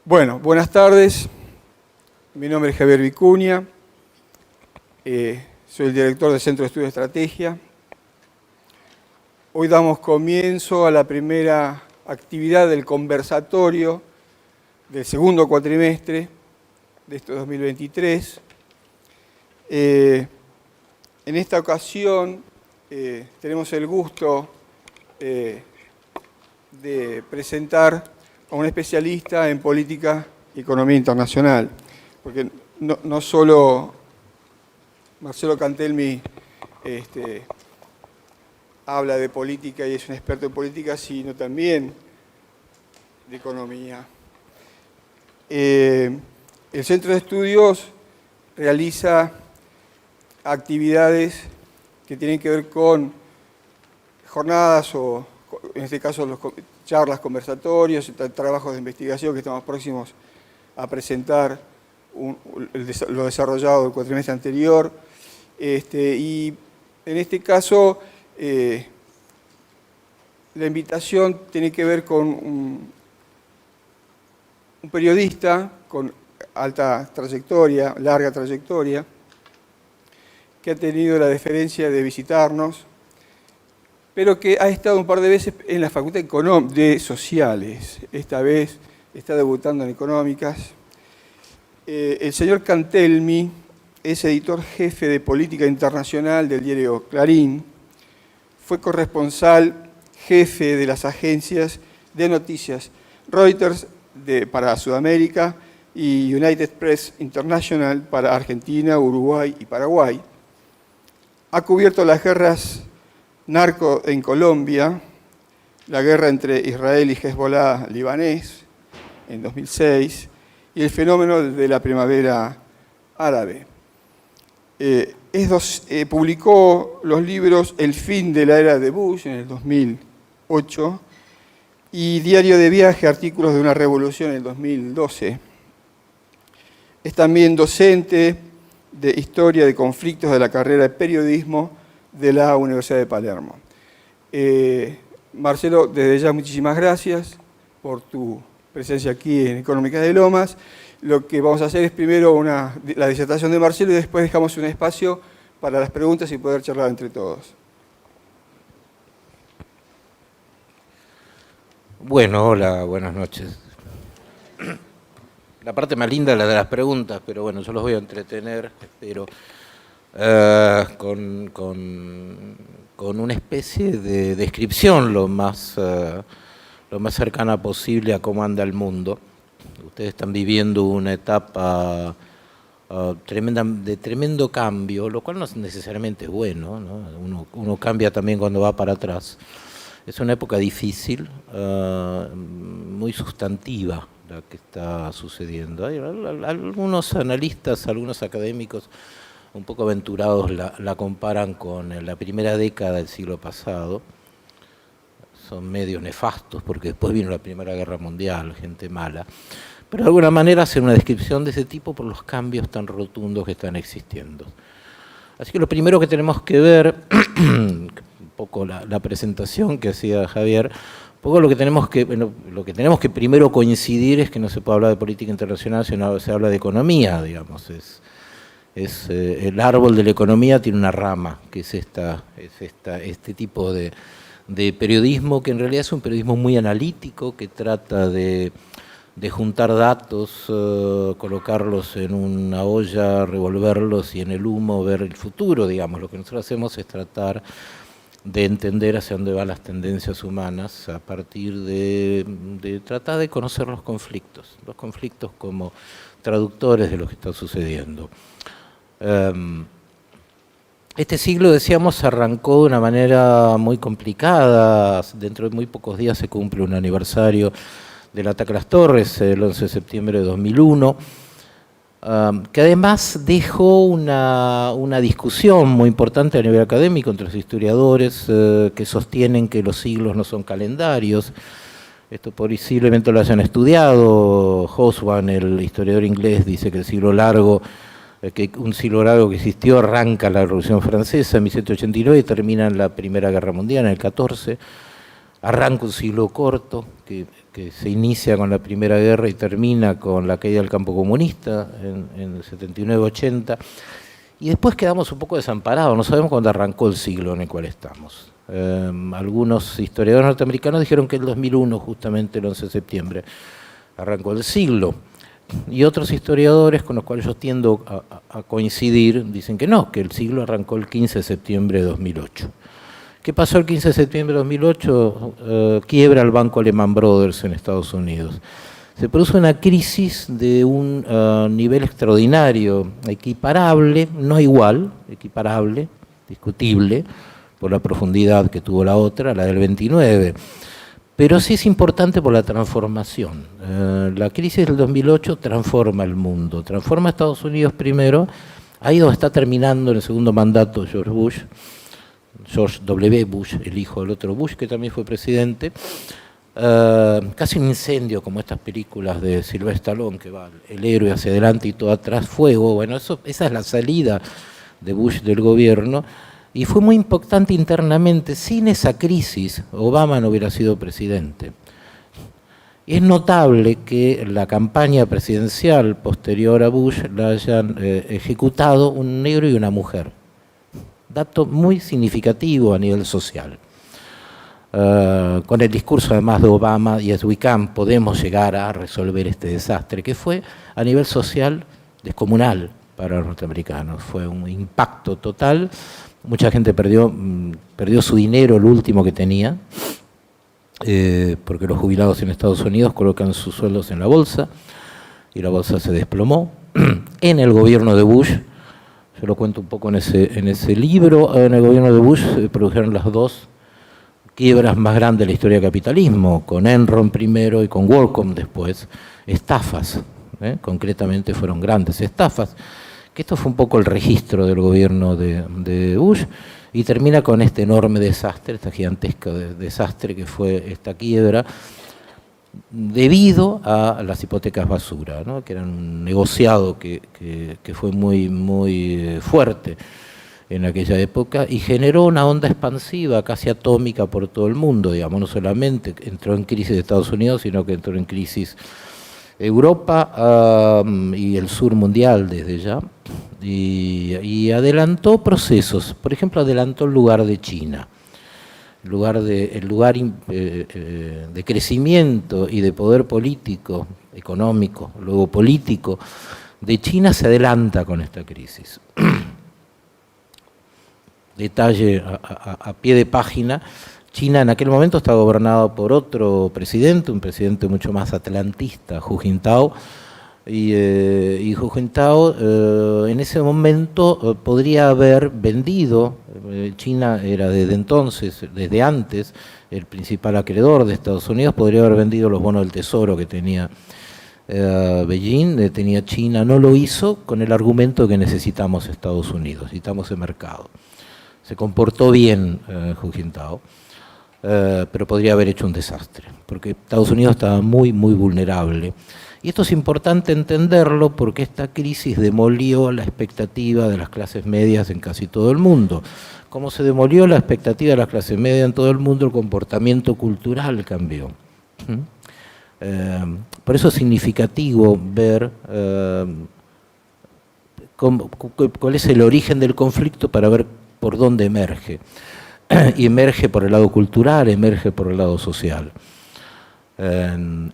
Bueno, buenas tardes. Mi nombre es Javier Vicuña. Soy el director del Centro de Estudio de Estrategia. Hoy damos comienzo a la primera actividad del conversatorio del segundo cuatrimestre de este 2023. En esta ocasión tenemos el gusto de presentar a un especialista en política y economía internacional, porque no solo Marcelo Cantelmi habla de política y es un experto en política, sino también de economía. El Centro de Estudios realiza actividades que tienen que ver con jornadas o, en este caso, charlas, conversatorios, trabajos de investigación que estamos próximos a presentar, lo desarrollado el cuatrimestre anterior. Y en este caso, la invitación tiene que ver con un periodista con alta trayectoria, larga trayectoria, que ha tenido la deferencia de visitarnos, pero que ha estado un par de veces en la Facultad de Sociales. Esta vez está debutando en Económicas. El señor Cantelmi es editor jefe de Política Internacional del diario Clarín. Fue corresponsal jefe de las agencias de noticias Reuters para Sudamérica y United Press International para Argentina, Uruguay y Paraguay. Ha cubierto las guerras narco en Colombia, la guerra entre Israel y Hezbollah libanés en 2006 y el fenómeno de la primavera árabe. Publicó los libros El fin de la era de Bush en el 2008 y Diario de viaje, artículos de una revolución en el 2012. Es también docente de Historia de Conflictos de la carrera de Periodismo de la Universidad de Palermo. Marcelo, desde ya muchísimas gracias por tu presencia aquí en Económicas de Lomas. Lo que vamos a hacer es primero la disertación de Marcelo y después dejamos un espacio para las preguntas y poder charlar entre todos. Bueno, hola, buenas noches. La parte más linda es la de las preguntas, pero bueno, yo los voy a entretener, espero, con una especie de descripción lo más cercana posible a cómo anda el mundo. Ustedes están viviendo una etapa de tremendo cambio, lo cual no necesariamente es bueno, ¿no? Uno cambia también cuando va para atrás. Es una época difícil, muy sustantiva la que está sucediendo. Hay algunos analistas, algunos académicos un poco aventurados la comparan con la primera década del siglo pasado. Son medios nefastos porque después vino la Primera Guerra Mundial, gente mala. Pero de alguna manera hacen una descripción de ese tipo por los cambios tan rotundos que están existiendo. Así que lo primero que tenemos que ver, un poco la presentación que hacía Javier, un poco lo que tenemos que primero coincidir es que no se puede hablar de política internacional si no se habla de economía, digamos. El árbol de la economía tiene una rama, que es este tipo de periodismo, que en realidad es un periodismo muy analítico, que trata de juntar datos, colocarlos en una olla, revolverlos y en el humo ver el futuro, digamos. Lo que nosotros hacemos es tratar de entender hacia dónde van las tendencias humanas a partir de tratar de conocer los conflictos como traductores de lo que está sucediendo. Este siglo, decíamos, arrancó de una manera muy complicada. Dentro de muy pocos días se cumple un aniversario del ataque a las Torres, el 11 de septiembre de 2001, que además dejó una discusión muy importante a nivel académico entre los historiadores que sostienen que los siglos no son calendarios. Esto posiblemente lo hayan estudiado. Hobsbawm, el historiador inglés, dice que un siglo largo que existió arranca la Revolución Francesa en 1789 y termina en la Primera Guerra Mundial en el 14. arranca un siglo corto que se inicia con la Primera Guerra y termina con la caída del campo comunista en el 79-80, y después quedamos un poco desamparados, no sabemos cuándo arrancó el siglo en el cual estamos. Algunos historiadores norteamericanos dijeron que el 2001, justamente el 11 de septiembre, arrancó el siglo, y otros historiadores con los cuales yo tiendo a coincidir dicen que no, que el siglo arrancó el 15 de septiembre de 2008. ¿Qué pasó el 15 de septiembre de 2008? Quiebra el banco Lehman Brothers en Estados Unidos. Se produce una crisis de un nivel extraordinario, equiparable, no igual, equiparable, discutible, por la profundidad que tuvo la otra, la del 29, pero sí es importante por la transformación. La crisis del 2008 transforma el mundo, transforma a Estados Unidos primero, ahí donde está terminando en el segundo mandato George W. Bush, el hijo del otro Bush, que también fue presidente. Casi un incendio, como estas películas de Sylvester Stallone, que va el héroe hacia adelante y todo atrás, fuego. Bueno, esa es la salida de Bush del gobierno, y fue muy importante internamente. Sin esa crisis, Obama no hubiera sido presidente. Es notable que la campaña presidencial posterior a Bush la hayan ejecutado un negro y una mujer. Dato muy significativo a nivel social. Con el discurso además de Obama, Yes we can, podemos llegar a resolver este desastre, que fue a nivel social descomunal para los norteamericanos. Fue un impacto total. Mucha gente perdió su dinero, el último que tenía, porque los jubilados en Estados Unidos colocan sus sueldos en la bolsa, y la bolsa se desplomó. En el gobierno de Bush, yo lo cuento un poco en ese libro, en el gobierno de Bush se produjeron las dos quiebras más grandes de la historia del capitalismo, con Enron primero y con WorldCom después, estafas, concretamente fueron grandes estafas, que esto fue un poco el registro del gobierno de Bush, y termina con este enorme desastre, esta gigantesca desastre que fue esta quiebra, debido a las hipotecas basura, ¿no? Que eran un negociado que fue muy fuerte en aquella época, y generó una onda expansiva casi atómica por todo el mundo, digamos. No solamente entró en crisis Estados Unidos, sino que entró en crisis Europa y el sur mundial desde ya, y adelantó procesos. Por ejemplo, adelantó el lugar de China, el lugar de crecimiento y de poder político, económico, luego político, de China se adelanta con esta crisis. Detalle a pie de página: China en aquel momento estaba gobernado por otro presidente, un presidente mucho más atlantista, Hu Jintao, y Hu Jintao en ese momento podría haber vendido. China era desde entonces, desde antes, el principal acreedor de Estados Unidos, podría haber vendido los bonos del tesoro que tenía Beijing, tenía China. No lo hizo con el argumento que necesitamos Estados Unidos, necesitamos el mercado. Se comportó bien Hu Jintao, pero podría haber hecho un desastre, porque Estados Unidos estaba muy vulnerable. Y esto es importante entenderlo porque esta crisis demolió la expectativa de las clases medias en casi todo el mundo. Como se demolió la expectativa de las clases medias en todo el mundo, el comportamiento cultural cambió. Por eso es significativo ver cuál es el origen del conflicto, para ver por dónde emerge. Y emerge por el lado cultural, emerge por el lado social. En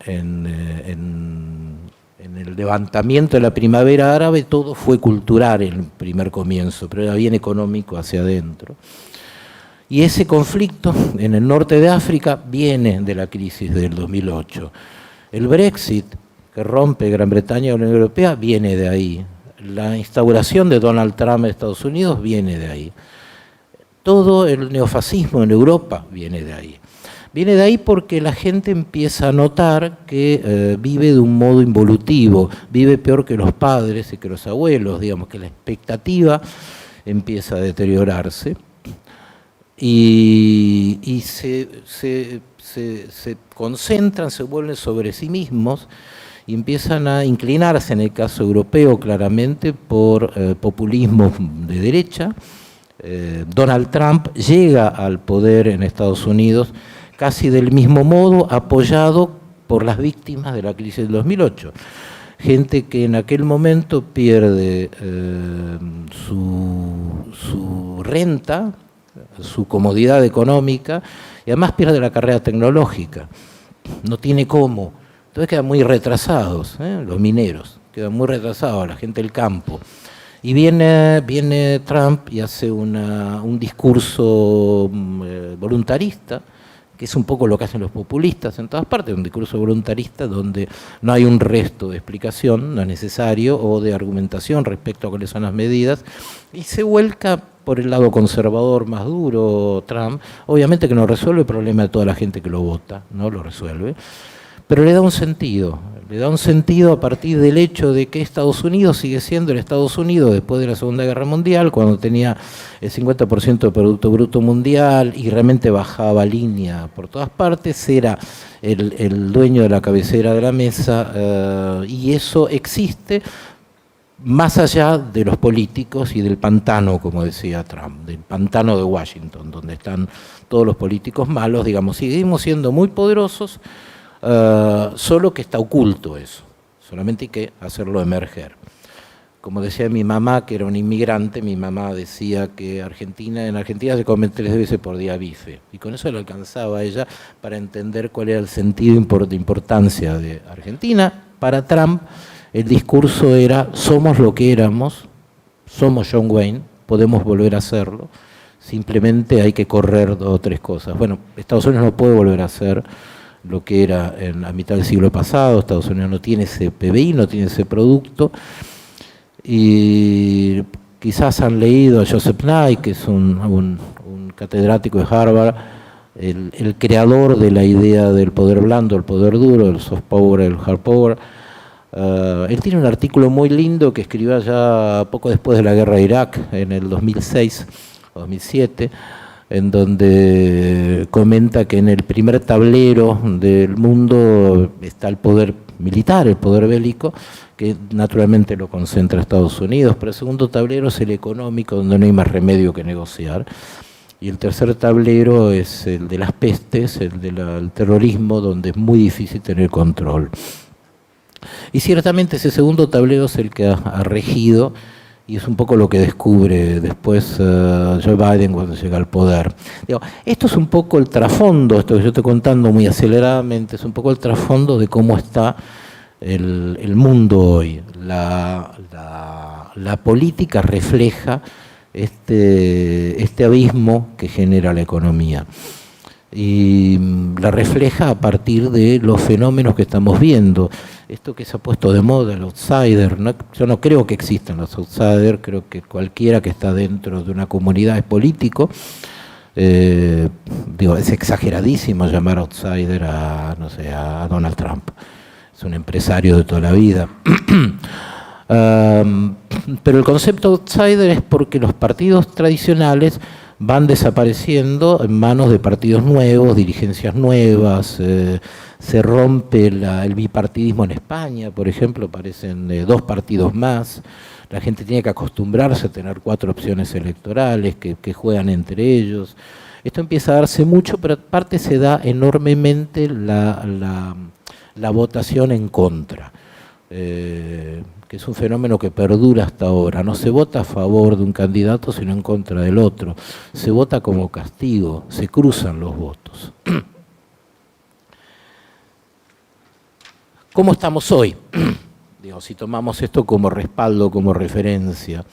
el levantamiento de la primavera árabe todo fue cultural en el primer comienzo, pero era bien económico hacia adentro. Y ese conflicto en el norte de África viene de la crisis del 2008. El Brexit, que rompe Gran Bretaña y la Unión Europea, viene de ahí. La instauración de Donald Trump en Estados Unidos viene de ahí. Todo el neofascismo en Europa viene de ahí. Viene de ahí porque la gente empieza a notar que vive de un modo involutivo, vive peor que los padres y que los abuelos, digamos, que la expectativa empieza a deteriorarse, y se concentran, se vuelven sobre sí mismos y empiezan a inclinarse, en el caso europeo claramente, por populismo de derecha. Donald Trump llega al poder en Estados Unidos casi del mismo modo, apoyado por las víctimas de la crisis del 2008. Gente que en aquel momento pierde su renta, su comodidad económica, y además pierde la carrera tecnológica. No tiene cómo. Entonces quedan muy retrasados, los mineros, quedan muy retrasados, la gente del campo. Y viene Trump y hace un discurso voluntarista, que es un poco lo que hacen los populistas en todas partes, un discurso voluntarista donde no hay un resto de explicación, no es necesario, o de argumentación respecto a cuáles son las medidas, y se vuelca por el lado conservador más duro Trump. Obviamente que no resuelve el problema de toda la gente que lo vota, no lo resuelve, pero le da un sentido a partir del hecho de que Estados Unidos sigue siendo el Estados Unidos después de la Segunda Guerra Mundial, cuando tenía el 50% del Producto Bruto Mundial y realmente bajaba línea por todas partes, era el dueño de la cabecera de la mesa, y eso existe más allá de los políticos y del pantano, como decía Trump, del pantano de Washington, donde están todos los políticos malos, digamos, seguimos siendo muy poderosos, solo que está oculto eso, solamente hay que hacerlo emerger. Como decía mi mamá, que era una inmigrante, mi mamá decía que en Argentina se come 3 veces por día bife, y con eso le alcanzaba a ella para entender cuál era el sentido de importancia de Argentina. Para Trump el discurso era: somos lo que éramos, somos John Wayne, podemos volver a hacerlo, simplemente hay que correr 2 o 3 cosas. Bueno, Estados Unidos no puede volver a ser lo que era en la mitad del siglo pasado. Estados Unidos no tiene ese PBI, no tiene ese producto, y quizás han leído a Joseph Nye, que es un catedrático de Harvard, el creador de la idea del poder blando, el poder duro, el soft power, el hard power. Él tiene un artículo muy lindo que escribió ya poco después de la guerra de Irak, en el 2006 o 2007, en donde comenta que en el primer tablero del mundo está el poder militar, el poder bélico, que naturalmente lo concentra Estados Unidos, pero el segundo tablero es el económico, donde no hay más remedio que negociar, y el tercer tablero es el de las pestes, el del terrorismo, donde es muy difícil tener control. Y ciertamente ese segundo tablero es el que ha regido, y es un poco lo que descubre después Joe Biden cuando llega al poder. Digo, esto es un poco el trasfondo, esto que yo estoy contando muy aceleradamente, es un poco el trasfondo de cómo está el mundo hoy. La política refleja este abismo que genera la economía. Y la refleja a partir de los fenómenos que estamos viendo. Esto que se ha puesto de moda, el outsider, ¿no? Yo no creo que existan los outsiders, creo que cualquiera que está dentro de una comunidad es político. Es exageradísimo llamar outsider a Donald Trump. Es un empresario de toda la vida. Pero el concepto outsider es porque los partidos tradicionales van desapareciendo en manos de partidos nuevos, dirigencias nuevas, se rompe el bipartidismo en España, por ejemplo, aparecen 2 partidos más, la gente tiene que acostumbrarse a tener 4 opciones electorales que juegan entre ellos. Esto empieza a darse mucho, pero aparte se da enormemente la votación en contra, que es un fenómeno que perdura hasta ahora. No se vota a favor de un candidato, sino en contra del otro. Se vota como castigo, se cruzan los votos. ¿Cómo estamos hoy? Si tomamos esto como respaldo, como referencia.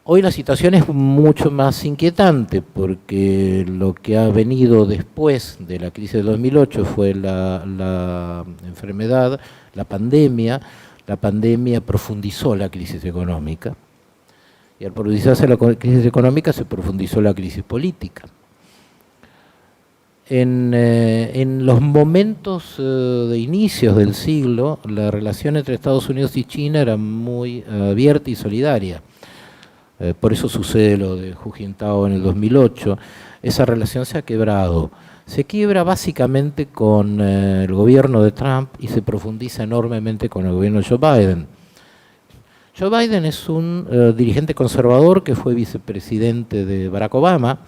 Hoy la situación es mucho más inquietante, porque lo que ha venido después de la crisis de 2008 fue la enfermedad, la pandemia. La pandemia profundizó la crisis económica, y al profundizarse la crisis económica se profundizó la crisis política. En los momentos de inicios del siglo, la relación entre Estados Unidos y China era muy abierta y solidaria. Por eso sucede lo de Hu Jintao en el 2008. Esa relación se ha quebrado. Se quiebra básicamente con el gobierno de Trump y se profundiza enormemente con el gobierno de Joe Biden. Joe Biden es un dirigente conservador que fue vicepresidente de Barack Obama,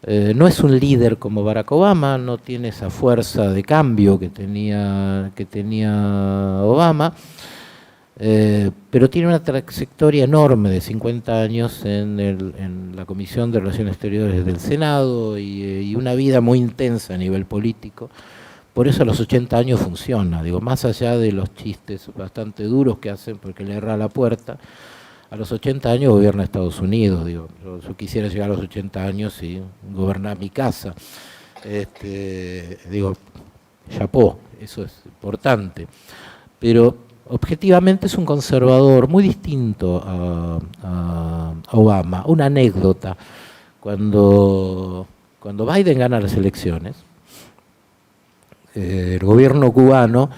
No es un líder como Barack Obama, no tiene esa fuerza de cambio que tenía Obama, pero tiene una trayectoria enorme de 50 años en la Comisión de Relaciones Exteriores del Senado y una vida muy intensa a nivel político. Por eso a los 80 años funciona, digo, más allá de los chistes bastante duros que hacen porque le erra la puerta, a los 80 años gobierna Estados Unidos, digo, yo quisiera llegar a los 80 años y gobernar mi casa. Digo, chapó, eso es importante. Pero objetivamente es un conservador muy distinto a Obama. Una anécdota, cuando Biden gana las elecciones, el gobierno cubano,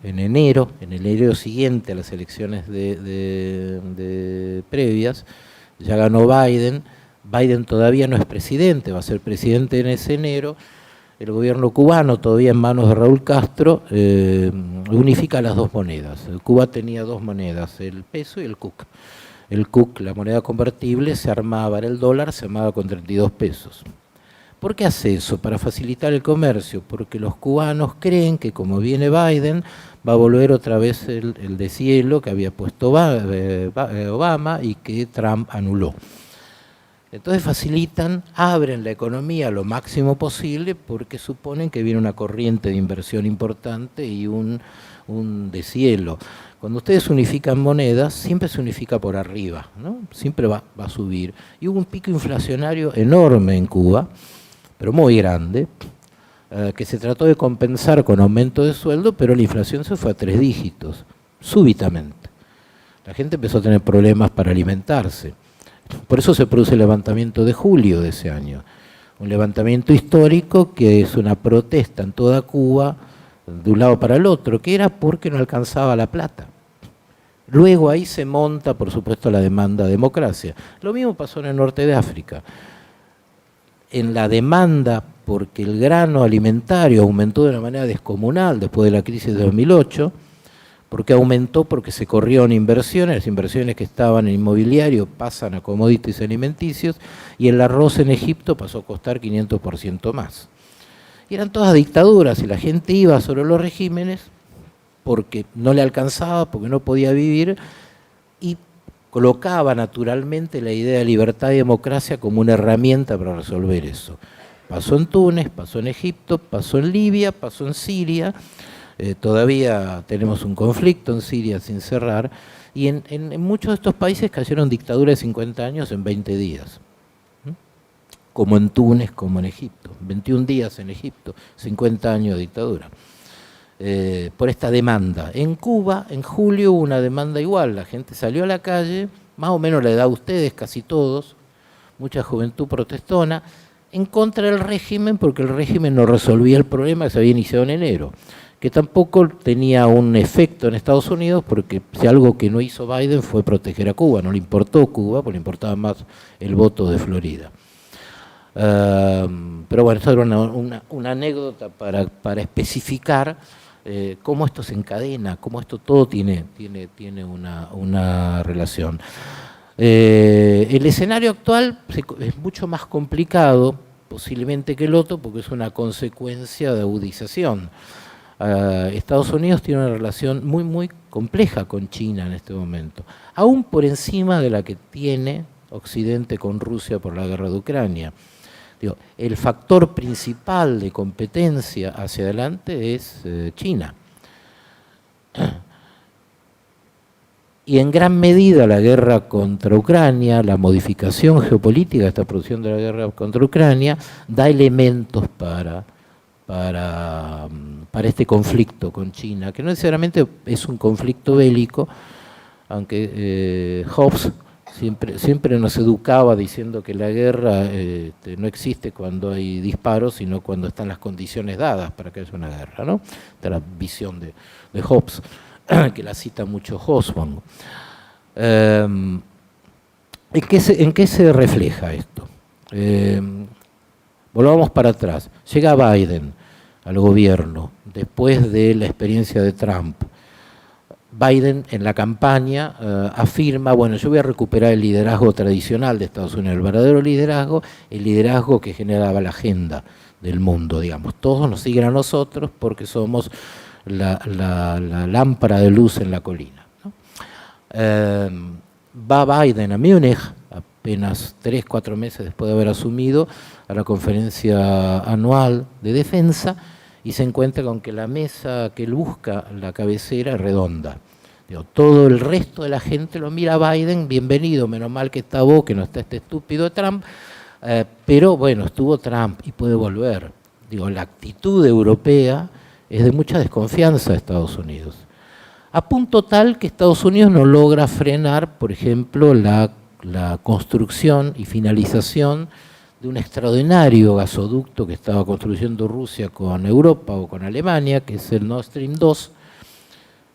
en enero siguiente a las elecciones previas, ya ganó Biden. Biden todavía no es presidente, va a ser presidente en ese enero. El gobierno cubano, todavía en manos de Raúl Castro, unifica las dos monedas. Cuba tenía dos monedas, el peso y el CUC. El CUC, la moneda convertible, se armaba, era el dólar, se armaba con 32 pesos. ¿Por qué hace eso? Para facilitar el comercio, porque los cubanos creen que como viene Biden, va a volver otra vez el deshielo que había puesto Obama y que Trump anuló. Entonces facilitan, abren la economía lo máximo posible porque suponen que viene una corriente de inversión importante y un deshielo. Cuando ustedes unifican monedas, siempre se unifica por arriba, ¿no? Siempre va a subir. Y hubo un pico inflacionario enorme en Cuba, pero muy grande, que se trató de compensar con aumento de sueldo, pero la inflación se fue a 3 dígitos, súbitamente. La gente empezó a tener problemas para alimentarse. Por eso se produce el levantamiento de julio de ese año. Un levantamiento histórico que es una protesta en toda Cuba, de un lado para el otro, que era porque no alcanzaba la plata. Luego ahí se monta, por supuesto, la demanda de democracia. Lo mismo pasó en el norte de África. En la demanda, porque el grano alimentario aumentó de una manera descomunal después de la crisis de 2008, porque aumentó porque se corrieron inversiones, las inversiones que estaban en inmobiliario pasan a commodities alimenticios, y el arroz en Egipto pasó a costar 500% más. Y eran todas dictaduras, y la gente iba sobre los regímenes porque no le alcanzaba, porque no podía vivir, y colocaba naturalmente la idea de libertad y democracia como una herramienta para resolver eso. Pasó en Túnez, pasó en Egipto, pasó en Libia, pasó en Siria. Todavía tenemos un conflicto en Siria sin cerrar, y en muchos de estos países cayeron dictaduras de 50 años en 20 días, como en Túnez, como en Egipto. 21 días en Egipto, 50 años de dictadura. Por esta demanda. En Cuba, en julio, hubo una demanda igual, la gente salió a la calle, más o menos la edad de ustedes, casi todos, mucha juventud protestona, en contra del régimen, porque el régimen no resolvía el problema que se había iniciado en enero, que tampoco tenía un efecto en Estados Unidos, porque si algo que no hizo Biden fue proteger a Cuba, no le importó Cuba, porque le importaba más el voto de Florida. Pero bueno, esto era una anécdota para especificar cómo esto se encadena, cómo esto todo tiene una relación. El escenario actual es mucho más complicado, posiblemente que el otro, porque es una consecuencia de agudización. Estados Unidos tiene una relación muy, muy compleja con China en este momento, aún por encima de la que tiene Occidente con Rusia por la guerra de Ucrania. Digo, el factor principal de competencia hacia adelante es China. Y en gran medida la guerra contra Ucrania, la modificación geopolítica que está produciendo la guerra contra Ucrania, da elementos para este conflicto con China, que no necesariamente es un conflicto bélico, aunque Hobbes siempre nos educaba diciendo que la guerra no existe cuando hay disparos, sino cuando están las condiciones dadas para que haya una guerra, ¿no? Esta es la visión de Hobbes, que la cita mucho Hobsbawm. ¿En qué se refleja esto? Volvamos para atrás. Llega Biden al gobierno después de la experiencia de Trump. Biden en la campaña afirma, bueno, yo voy a recuperar el liderazgo tradicional de Estados Unidos, el verdadero liderazgo, el liderazgo que generaba la agenda del mundo, digamos. Todos nos siguen a nosotros porque somos la lámpara de luz en la colina, ¿no? Va Biden a Múnich, apenas 3-4 meses después de haber asumido, a la conferencia anual de defensa, y se encuentra con que la mesa que él busca, la cabecera, es redonda. Digo, todo el resto de la gente lo mira a Biden, bienvenido, menos mal que está vos, que no está este estúpido de Trump, pero bueno, estuvo Trump y puede volver. Digo, la actitud europea es de mucha desconfianza de Estados Unidos, a punto tal que Estados Unidos no logra frenar, por ejemplo, la construcción y finalización de un extraordinario gasoducto que estaba construyendo Rusia con Europa o con Alemania, que es el Nord Stream 2.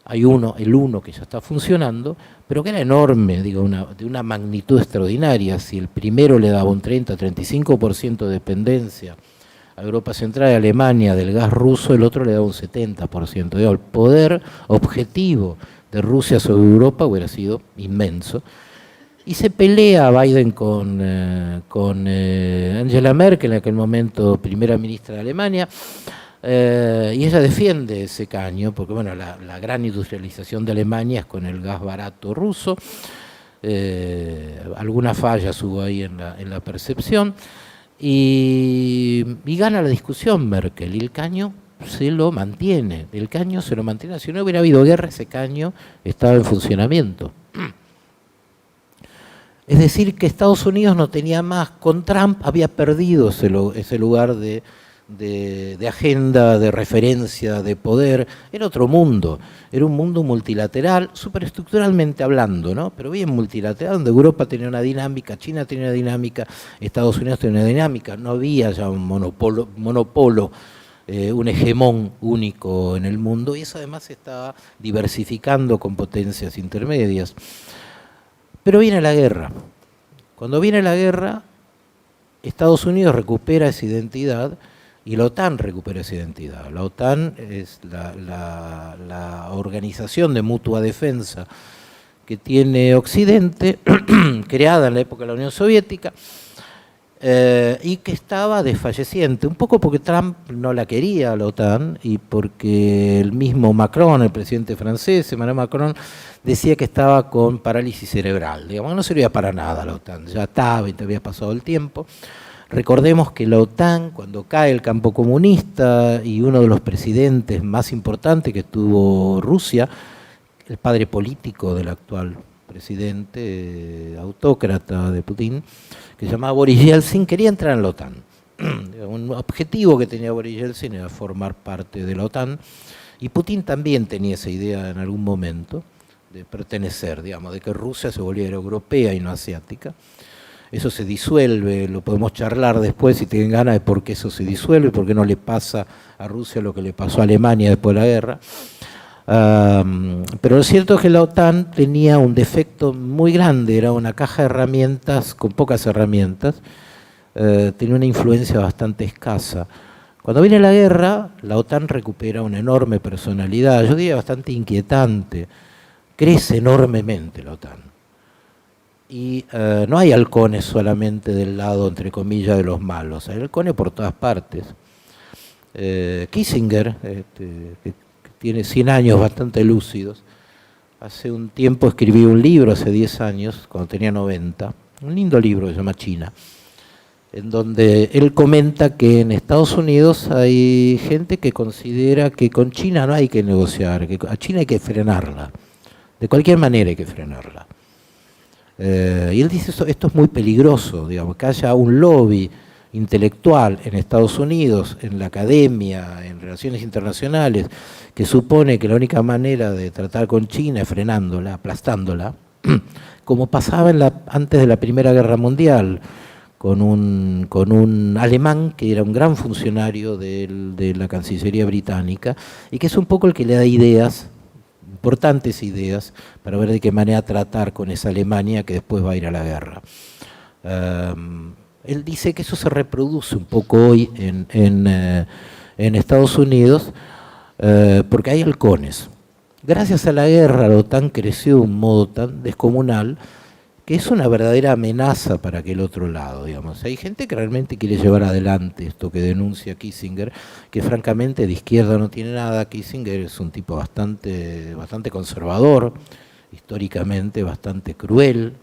Hay el 1 que ya está funcionando, pero que era enorme, digo, de una magnitud extraordinaria. Si el primero le daba un 30-35% de dependencia a Europa Central y Alemania del gas ruso, el otro le daba un 70%. Digo, el poder objetivo de Rusia sobre Europa hubiera sido inmenso. Y se pelea Biden con Angela Merkel, en aquel momento primera ministra de Alemania, y ella defiende ese caño, porque bueno, la gran industrialización de Alemania es con el gas barato ruso. Algunas fallas hubo ahí en la percepción, y gana la discusión Merkel, y el caño se lo mantiene. El caño se lo mantiene. Si no hubiera habido guerra, ese caño estaba en funcionamiento. Es decir, que Estados Unidos no tenía más, con Trump había perdido ese lugar de agenda, de referencia, de poder. Era otro mundo, era un mundo multilateral, superestructuralmente hablando, ¿no? Pero bien multilateral, donde Europa tenía una dinámica, China tenía una dinámica, Estados Unidos tenía una dinámica, no había ya un monopolo, un hegemón único en el mundo, y eso además se estaba diversificando con potencias intermedias. Pero viene la guerra. Cuando viene la guerra, Estados Unidos recupera esa identidad y la OTAN recupera esa identidad. La OTAN es la organización de mutua defensa que tiene Occidente, creada en la época de la Unión Soviética, y que estaba desfalleciente, un poco porque Trump no la quería, la OTAN, y porque el mismo Macron, el presidente francés, Emmanuel Macron, decía que estaba con parálisis cerebral, digamos, no servía para nada la OTAN, ya estaba y te había pasado el tiempo. Recordemos que la OTAN, cuando cae el campo comunista y uno de los presidentes más importantes que tuvo Rusia, el padre político del actual presidente autócrata de Putin, que se llamaba Boris Yeltsin, quería entrar en la OTAN. Un objetivo que tenía Boris Yeltsin era formar parte de la OTAN, y Putin también tenía esa idea en algún momento de pertenecer, digamos, de que Rusia se volviera europea y no asiática. Eso se disuelve, lo podemos charlar después si tienen ganas de por qué eso se disuelve, por qué no le pasa a Rusia lo que le pasó a Alemania después de la guerra. Pero lo cierto es que la OTAN tenía un defecto muy grande, era una caja de herramientas con pocas herramientas, tenía una influencia bastante escasa. Cuando viene la guerra, la OTAN recupera una enorme personalidad, yo diría bastante inquietante, crece enormemente la OTAN. Y no hay halcones solamente del lado, entre comillas, de los malos, hay halcones por todas partes. Kissinger, que tiene 100 años bastante lúcidos, hace un tiempo escribí un libro, hace 10 años, cuando tenía 90, un lindo libro que se llama China, en donde él comenta que en Estados Unidos hay gente que considera que con China no hay que negociar, que a China hay que frenarla, de cualquier manera hay que frenarla. Y él dice, esto es muy peligroso, digamos, que haya un lobby intelectual en Estados Unidos, en la academia, en relaciones internacionales, que supone que la única manera de tratar con China es frenándola, aplastándola, como pasaba antes de la Primera Guerra Mundial, con un alemán que era un gran funcionario de la Cancillería británica, y que es un poco el que le da ideas, importantes ideas, para ver de qué manera tratar con esa Alemania que después va a ir a la guerra. Él dice que eso se reproduce un poco hoy en Estados Unidos, porque hay halcones. gracias a la guerra la OTAN creció de un modo tan descomunal que es una verdadera amenaza para aquel otro lado, digamos. Hay gente que realmente quiere llevar adelante esto que denuncia Kissinger, que francamente de izquierda no tiene nada. Kissinger es un tipo bastante conservador, históricamente bastante cruel,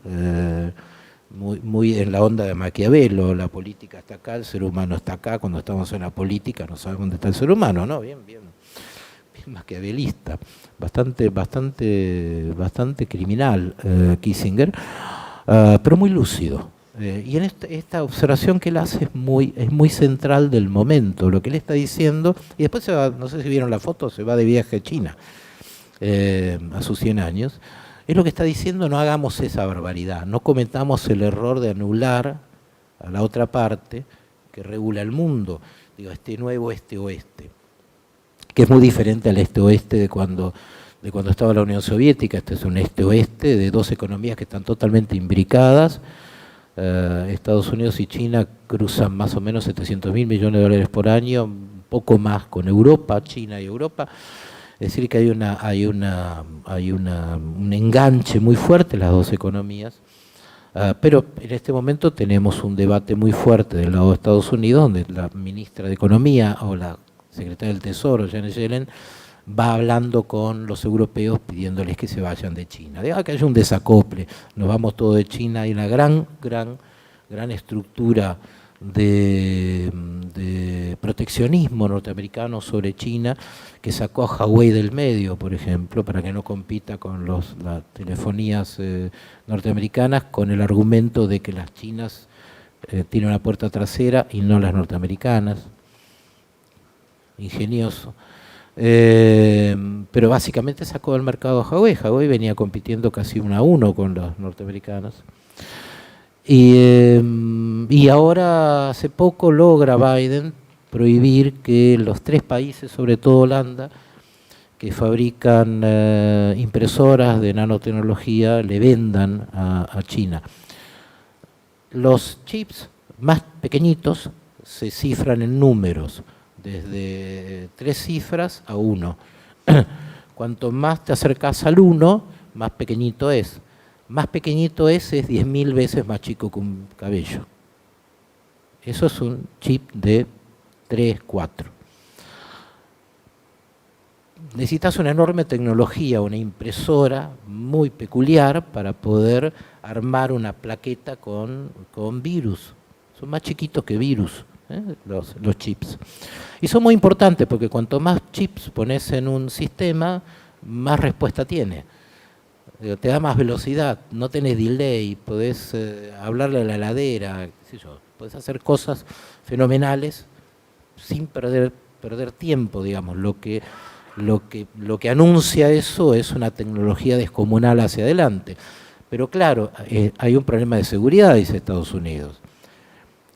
muy en la onda de Maquiavelo. La política está acá, el ser humano está acá. Cuando estamos en la política no sabemos dónde está el ser humano, ¿no? Bien maquiavelista, bastante criminal Kissinger, pero muy lúcido. Y en esta observación que él hace es muy central del momento, lo que él está diciendo, y después se va, no sé si vieron la foto, se va de viaje a China a sus 100 años, es lo que está diciendo: no hagamos esa barbaridad, no cometamos el error de anular a la otra parte que regula el mundo, digo, este nuevo este-oeste, que es muy diferente al este-oeste de cuando estaba la Unión Soviética. Este es un este-oeste de dos economías que están totalmente imbricadas. Estados Unidos y China cruzan más o menos 700.000 millones de dólares por año, un poco más con Europa, China y Europa. Es decir, que hay un enganche muy fuerte en las dos economías. Pero en este momento tenemos un debate muy fuerte del lado de Estados Unidos, donde la ministra de Economía o la secretaria del Tesoro, Janet Yellen, va hablando con los europeos pidiéndoles que se vayan de China. Que haya un desacople, nos vamos todos de China. Hay una gran estructura de proteccionismo norteamericano sobre China que sacó a Huawei del medio, por ejemplo, para que no compita con las telefonías norteamericanas, con el argumento de que las chinas tienen una puerta trasera y no las norteamericanas. Ingenioso. Pero básicamente sacó del mercado a Huawei. Huawei venía compitiendo casi 1-1 con las norteamericanas. Y ahora, hace poco, logra Biden prohibir que los 3 países, sobre todo Holanda, que fabrican impresoras de nanotecnología, le vendan a China. Los chips más pequeñitos se cifran en números, desde 3 cifras a 1. Cuanto más te acercas al 1, más pequeñito es. Más pequeñito es 10.000 veces más chico que un cabello. Eso es un chip de 3, 4. Necesitas una enorme tecnología, una impresora muy peculiar para poder armar una plaqueta con virus. Son más chiquitos que virus. Los chips. Y son muy importantes porque cuanto más chips pones en un sistema, más respuesta tiene. Te da más velocidad, no tenés delay, podés hablarle a la heladera, qué sé yo, podés hacer cosas fenomenales sin perder tiempo, digamos. Lo que anuncia eso es una tecnología descomunal hacia adelante. Pero claro, hay un problema de seguridad, dice Estados Unidos.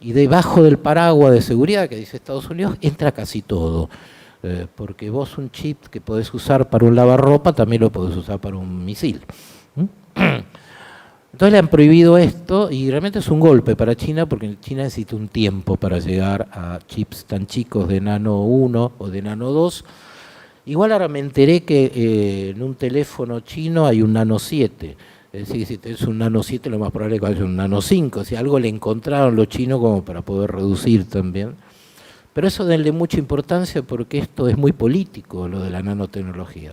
Y debajo del paraguas de seguridad que dice Estados Unidos entra casi todo. Porque vos un chip que podés usar para un lavarropa también lo podés usar para un misil. Entonces le han prohibido esto y realmente es un golpe para China, porque China necesita un tiempo para llegar a chips tan chicos de nano 1 o de nano 2. Igual ahora me enteré que en un teléfono chino hay un nano 7. Es decir, si tenés un nano 7, lo más probable es que haya un nano 5. Si algo le encontraron los chinos como para poder reducir también. Pero eso denle mucha importancia porque esto es muy político, lo de la nanotecnología.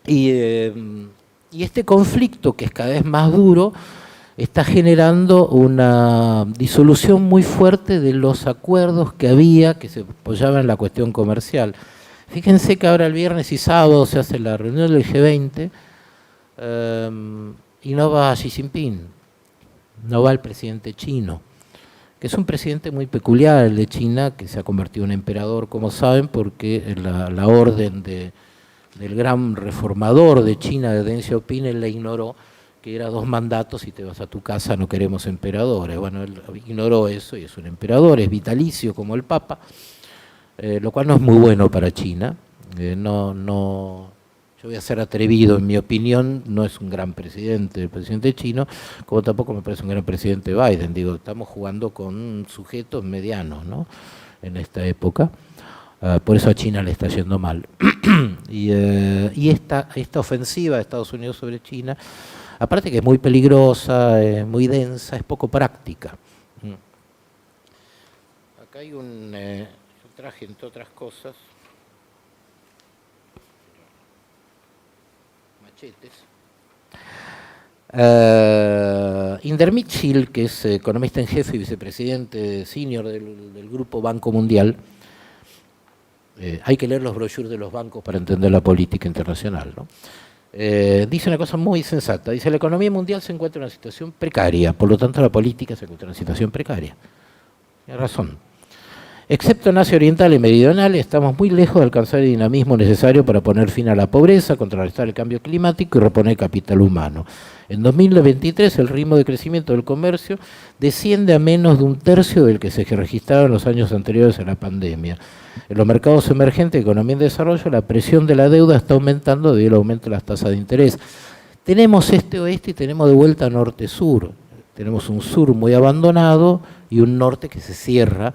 Y este conflicto, que es cada vez más duro, está generando una disolución muy fuerte de los acuerdos que había, que se apoyaban en la cuestión comercial. Fíjense que ahora el viernes y sábado se hace la reunión del G20 y no va Xi Jinping, no va el presidente chino, que es un presidente muy peculiar, el de China, que se ha convertido en emperador, como saben, porque la orden del gran reformador de China, de Deng Xiaoping, él le ignoró, que era 2 mandatos y te vas a tu casa, no queremos emperadores. Bueno, él ignoró eso y es un emperador, es vitalicio como el Papa. Lo cual no es muy bueno para China. Yo voy a ser atrevido, en mi opinión, no es un gran presidente el presidente chino, como tampoco me parece un gran presidente Biden. Digo, estamos jugando con sujetos medianos, ¿no?, en esta época. Por eso a China le está yendo mal. y esta ofensiva de Estados Unidos sobre China, aparte que es muy peligrosa, muy densa, es poco práctica. Acá hay yo traje, entre otras cosas, machetes. Inder Mitchell, que es economista en jefe y vicepresidente senior del Grupo Banco Mundial, hay que leer los brochures de los bancos para entender la política internacional, ¿no? Dice una cosa muy sensata, dice: la economía mundial se encuentra en una situación precaria, por lo tanto la política se encuentra en una situación precaria. Tiene razón. Excepto en Asia Oriental y Meridional, estamos muy lejos de alcanzar el dinamismo necesario para poner fin a la pobreza, contrarrestar el cambio climático y reponer capital humano. En 2023 el ritmo de crecimiento del comercio desciende a menos de un tercio del que se registraba en los años anteriores a la pandemia. En los mercados emergentes de economía en desarrollo, la presión de la deuda está aumentando debido al aumento de las tasas de interés. Tenemos este-oeste y tenemos de vuelta norte-sur. Tenemos un sur muy abandonado y un norte que se cierra,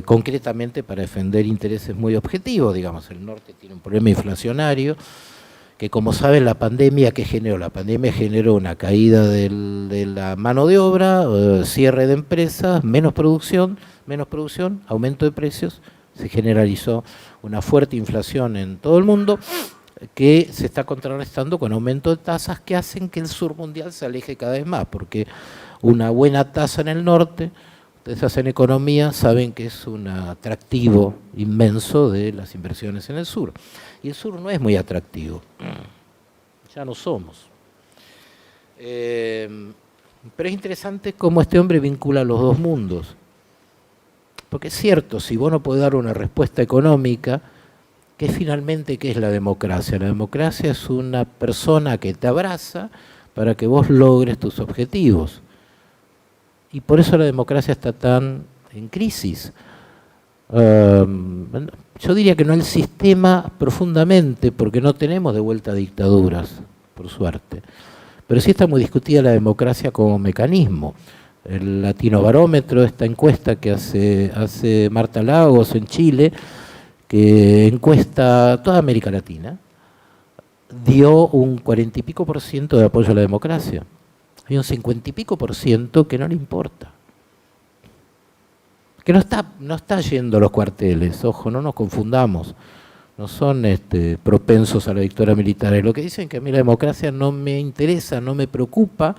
concretamente para defender intereses muy objetivos. Digamos, el norte tiene un problema inflacionario, que como saben la pandemia, ¿qué generó? La pandemia generó una caída de la mano de obra, cierre de empresas, menos producción, aumento de precios, se generalizó una fuerte inflación en todo el mundo, que se está contrarrestando con aumento de tasas que hacen que el sur mundial se aleje cada vez más, porque una buena tasa en el norte, ustedes hacen economía, saben que es un atractivo inmenso de las inversiones en el sur. Y el sur no es muy atractivo, ya no somos. Pero es interesante cómo este hombre vincula los dos mundos. Porque es cierto, si vos no podés dar una respuesta económica, ¿qué es la democracia? La democracia es una persona que te abraza para que vos logres tus objetivos. Y por eso la democracia está tan en crisis. Yo diría que no el sistema profundamente, porque no tenemos de vuelta dictaduras, por suerte. Pero sí está muy discutida la democracia como mecanismo. El Latinobarómetro, esta encuesta que hace Marta Lagos en Chile, que encuesta a toda América Latina, dio un 40 y pico % de apoyo a la democracia. Hay un 50 y pico % que no le importa. Que no está yendo a los cuarteles, ojo, no nos confundamos. No son propensos a la dictadura militar. Lo que dicen que a mí la democracia no me interesa, no me preocupa,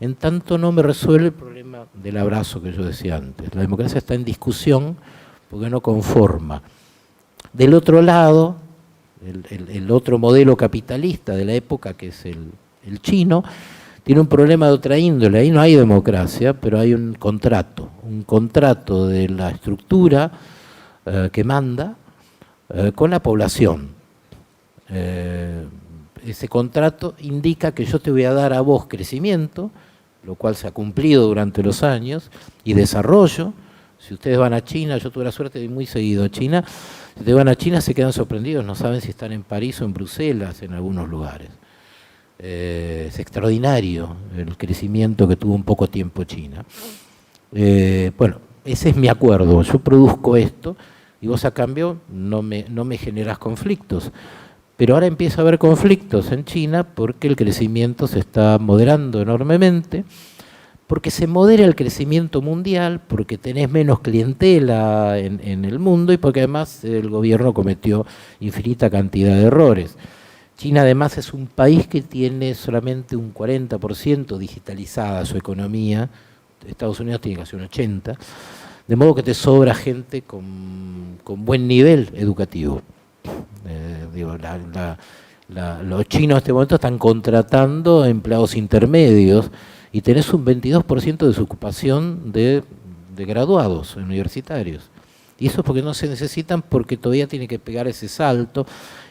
en tanto no me resuelve el problema del abrazo que yo decía antes. La democracia está en discusión porque no conforma. Del otro lado, el otro modelo capitalista de la época, que es el chino, tiene un problema de otra índole. Ahí no hay democracia, pero hay un contrato de la estructura que manda con la población. Ese contrato indica que yo te voy a dar a vos crecimiento, lo cual se ha cumplido durante los años, y desarrollo. Si ustedes van a China, yo tuve la suerte de ir muy seguido a China, si ustedes van a China se quedan sorprendidos, no saben si están en París o en Bruselas en algunos lugares. Es extraordinario el crecimiento que tuvo en poco tiempo China. Bueno, ese es mi acuerdo, yo produzco esto y vos a cambio no me generás conflictos. Pero ahora empieza a haber conflictos en China porque el crecimiento se está moderando enormemente, porque se modera el crecimiento mundial, porque tenés menos clientela en el mundo y porque además el gobierno cometió infinita cantidad de errores. China además es un país que tiene solamente un 40% digitalizada su economía, Estados Unidos tiene casi un 80%, de modo que te sobra gente con buen nivel educativo. Los chinos en este momento están contratando empleados intermedios y tenés un 22% de desocupación de graduados universitarios. Y eso es porque no se necesitan, porque todavía tiene que pegar ese salto,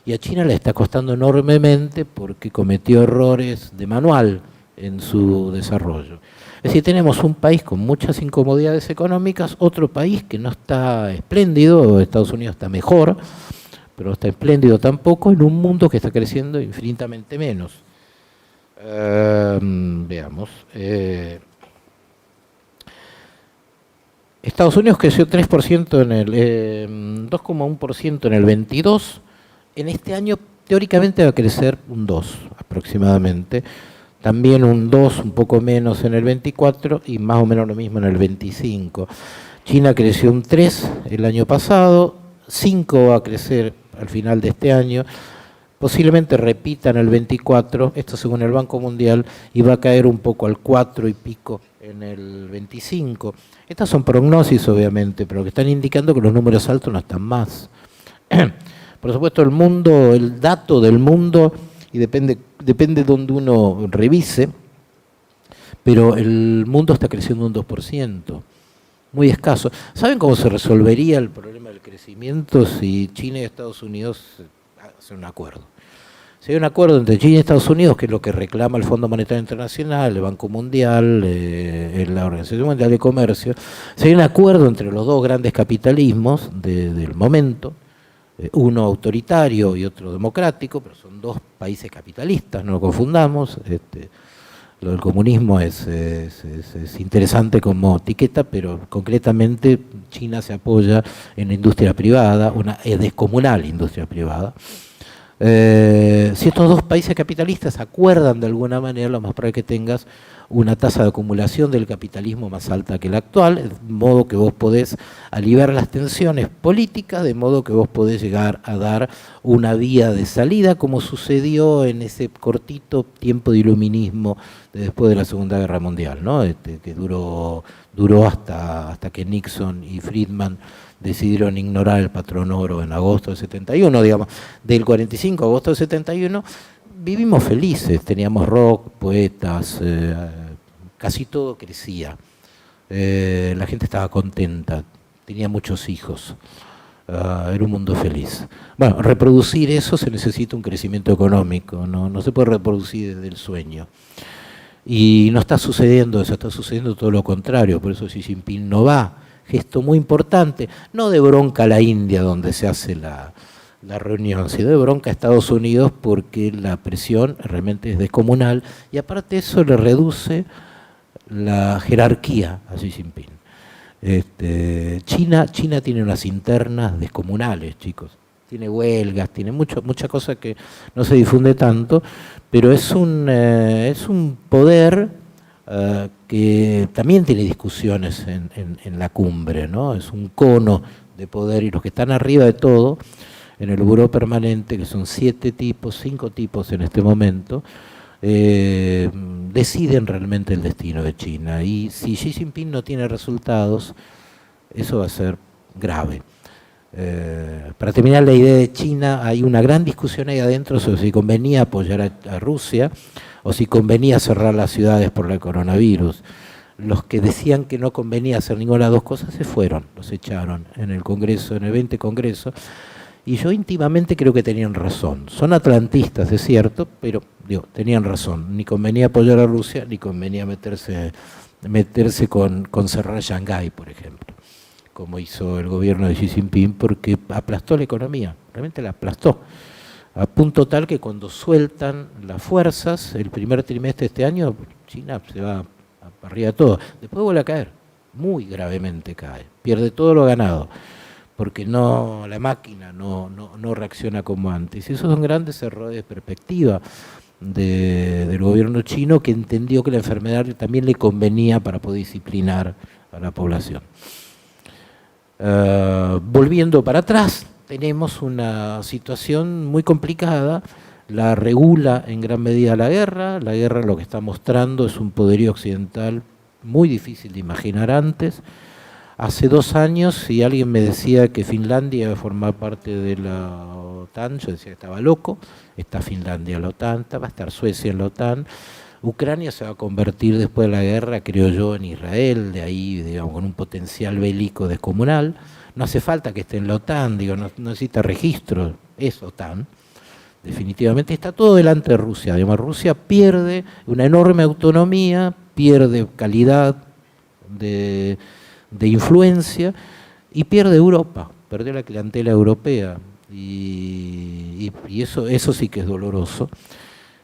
y a China le está costando enormemente porque cometió errores de manual en su desarrollo. Es decir, tenemos un país con muchas incomodidades económicas, otro país que no está espléndido, Estados Unidos está mejor, pero no está espléndido tampoco, en un mundo que está creciendo infinitamente menos. Veamos. Estados Unidos creció 3% en el 2,1% en el 22. En este año teóricamente va a crecer un 2 aproximadamente. También un 2, un poco menos en el 24 y más o menos lo mismo en el 25. China creció un 3 el año pasado, 5 va a crecer al final de este año, posiblemente repita en el 24, esto según el Banco Mundial, y va a caer un poco al 4 y pico en el 25. Estas son prognosis, obviamente, pero que están indicando que los números altos no están más. Por supuesto, el mundo, el dato del mundo, y depende de donde uno revise, pero el mundo está creciendo un 2%, muy escaso. ¿Saben cómo se resolvería el problema del crecimiento si China y Estados Unidos hacen un acuerdo? Si hay un acuerdo entre China y Estados Unidos, que es lo que reclama el Fondo Monetario Internacional, el Banco Mundial, la Organización Mundial de Comercio, si hay un acuerdo entre los dos grandes capitalismos del momento, uno autoritario y otro democrático, pero son dos países capitalistas, no lo confundamos. Lo del comunismo es interesante como etiqueta, pero concretamente China se apoya en la industria privada, una descomunal industria privada. Si estos dos países capitalistas acuerdan de alguna manera, lo más probable es que tengas una tasa de acumulación del capitalismo más alta que la actual, de modo que vos podés aliviar las tensiones políticas, de modo que vos podés llegar a dar una vía de salida, como sucedió en ese cortito tiempo de iluminismo después de la Segunda Guerra Mundial, ¿no? Que duró hasta que Nixon y Friedman decidieron ignorar el patrón oro en agosto del 71, digamos, del 45 a agosto del 71, vivimos felices, teníamos rock, poetas, casi todo crecía, la gente estaba contenta, tenía muchos hijos, era un mundo feliz. Bueno, reproducir eso se necesita un crecimiento económico, no se puede reproducir desde el sueño. Y no está sucediendo eso, está sucediendo todo lo contrario, por eso Xi Jinping no va. Gesto muy importante, no de bronca a la India donde se hace la reunión, sino de bronca a Estados Unidos porque la presión realmente es descomunal y aparte eso le reduce la jerarquía a Xi Jinping. China tiene unas internas descomunales, chicos. Tiene huelgas, tiene mucha cosa que no se difunde tanto, pero es un poder que también tiene discusiones en la cumbre, ¿no? Es un cono de poder y los que están arriba de todo, en el buró permanente, que son 5 tipos en este momento, deciden realmente el destino de China. Y si Xi Jinping no tiene resultados, eso va a ser grave. Para terminar la idea de China, hay una gran discusión ahí adentro sobre si convenía apoyar a Rusia o si convenía cerrar las ciudades por el coronavirus. Los que decían que no convenía hacer ninguna de las dos cosas se fueron, los echaron en el Congreso, en el 20 Congreso, y yo íntimamente creo que tenían razón. Son atlantistas, es cierto, pero tenían razón. Ni convenía apoyar a Rusia, ni convenía meterse con cerrar Shanghái, por ejemplo, como hizo el gobierno de Xi Jinping, porque aplastó la economía, realmente la aplastó, a punto tal que cuando sueltan las fuerzas, el primer trimestre de este año, China se va arriba de todo. Después vuelve a caer, muy gravemente cae, pierde todo lo ganado, porque la máquina no reacciona como antes. Y esos son grandes errores de perspectiva del gobierno chino, que entendió que la enfermedad también le convenía para poder disciplinar a la población. Volviendo para atrás, tenemos una situación muy complicada, la regula en gran medida la guerra lo que está mostrando es un poderío occidental muy difícil de imaginar antes. Hace 2 años, si alguien me decía que Finlandia iba a formar parte de la OTAN, yo decía que estaba loco. Está Finlandia en la OTAN, va a estar Suecia en la OTAN. Ucrania se va a convertir después de la guerra, creo yo, en Israel, de ahí, digamos, con un potencial bélico descomunal. No hace falta que esté en la OTAN, no necesita registro, es OTAN. Definitivamente está todo delante de Rusia. Además, Rusia pierde una enorme autonomía, pierde calidad de influencia y pierde Europa, perdió la clientela europea. Y eso sí que es doloroso.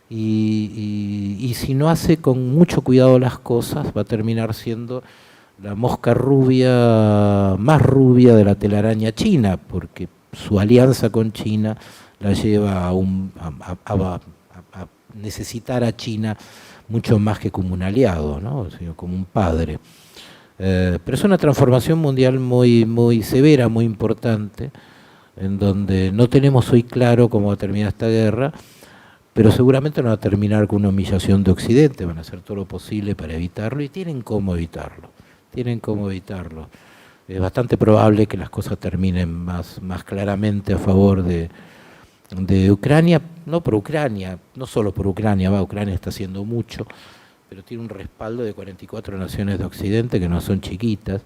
Y si no hace con mucho cuidado las cosas, va a terminar siendo la mosca rubia, más rubia de la telaraña china, porque su alianza con China la lleva a necesitar a China mucho más que como un aliado, ¿no? Sino como un padre. Pero es una transformación mundial muy, muy severa, muy importante, en donde no tenemos hoy claro cómo va a terminar esta guerra, pero seguramente no va a terminar con una humillación de Occidente, van a hacer todo lo posible para evitarlo y tienen cómo evitarlo, tienen cómo evitarlo. Es bastante probable que las cosas terminen más claramente a favor de Ucrania, no por Ucrania, no solo por Ucrania, Ucrania está haciendo mucho, pero tiene un respaldo de 44 naciones de Occidente que no son chiquitas,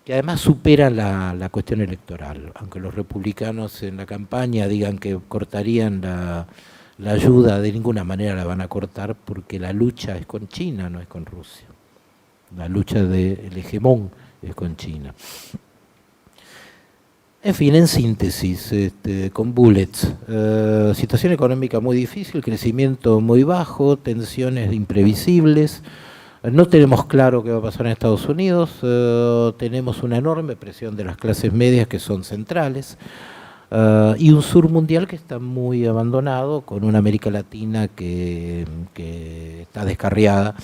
que además superan la cuestión electoral, aunque los republicanos en la campaña digan que cortarían la ayuda, de ninguna manera la van a cortar porque la lucha es con China, no es con Rusia. La lucha del hegemón es con China. En fin, en síntesis, con bullets, situación económica muy difícil, crecimiento muy bajo, tensiones imprevisibles, no tenemos claro qué va a pasar en Estados Unidos, tenemos una enorme presión de las clases medias que son centrales, y un sur mundial que está muy abandonado, con una América Latina que está descarriada.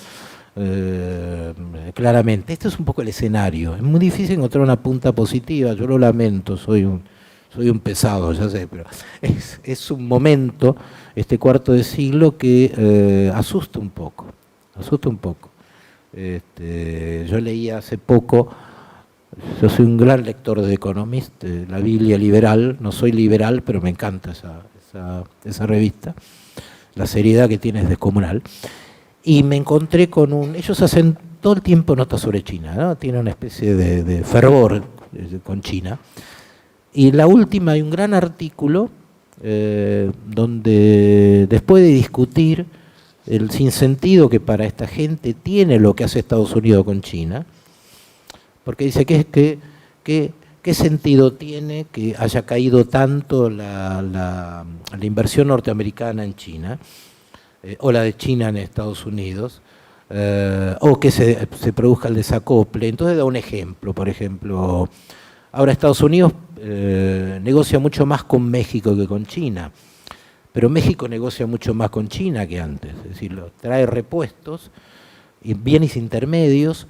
Claramente, este es un poco el escenario. Es muy difícil encontrar una punta positiva, yo lo lamento, soy un pesado, ya sé, pero es un momento, este cuarto de siglo, que asusta un poco, asusta un poco. Yo leía hace poco, yo soy un gran lector de Economist, la Biblia liberal, no soy liberal, pero me encanta esa revista, la seriedad que tiene es descomunal. Y me encontré con ellos hacen todo el tiempo notas sobre China, ¿no? Tienen una especie de fervor con China. Y la última, hay un gran artículo donde después de discutir el sinsentido que para esta gente tiene lo que hace Estados Unidos con China, porque dice ¿qué sentido tiene que haya caído tanto la inversión norteamericana en China? O la de China en Estados Unidos, o que se produzca el desacople. Entonces da un ejemplo, por ejemplo, ahora Estados Unidos negocia mucho más con México que con China, pero México negocia mucho más con China que antes, es decir, trae repuestos y bienes intermedios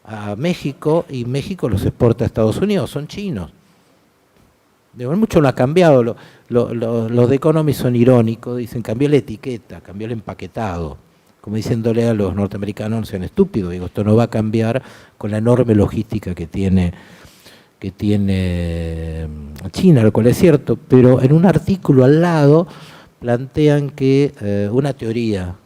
a México y México los exporta a Estados Unidos, son chinos. Mucho no ha cambiado, los de Economist son irónicos, dicen cambió la etiqueta, cambió el empaquetado, como diciéndole a los norteamericanos no sean estúpidos, digo, esto no va a cambiar con la enorme logística que tiene China, lo cual es cierto, pero en un artículo al lado plantean que una teoría,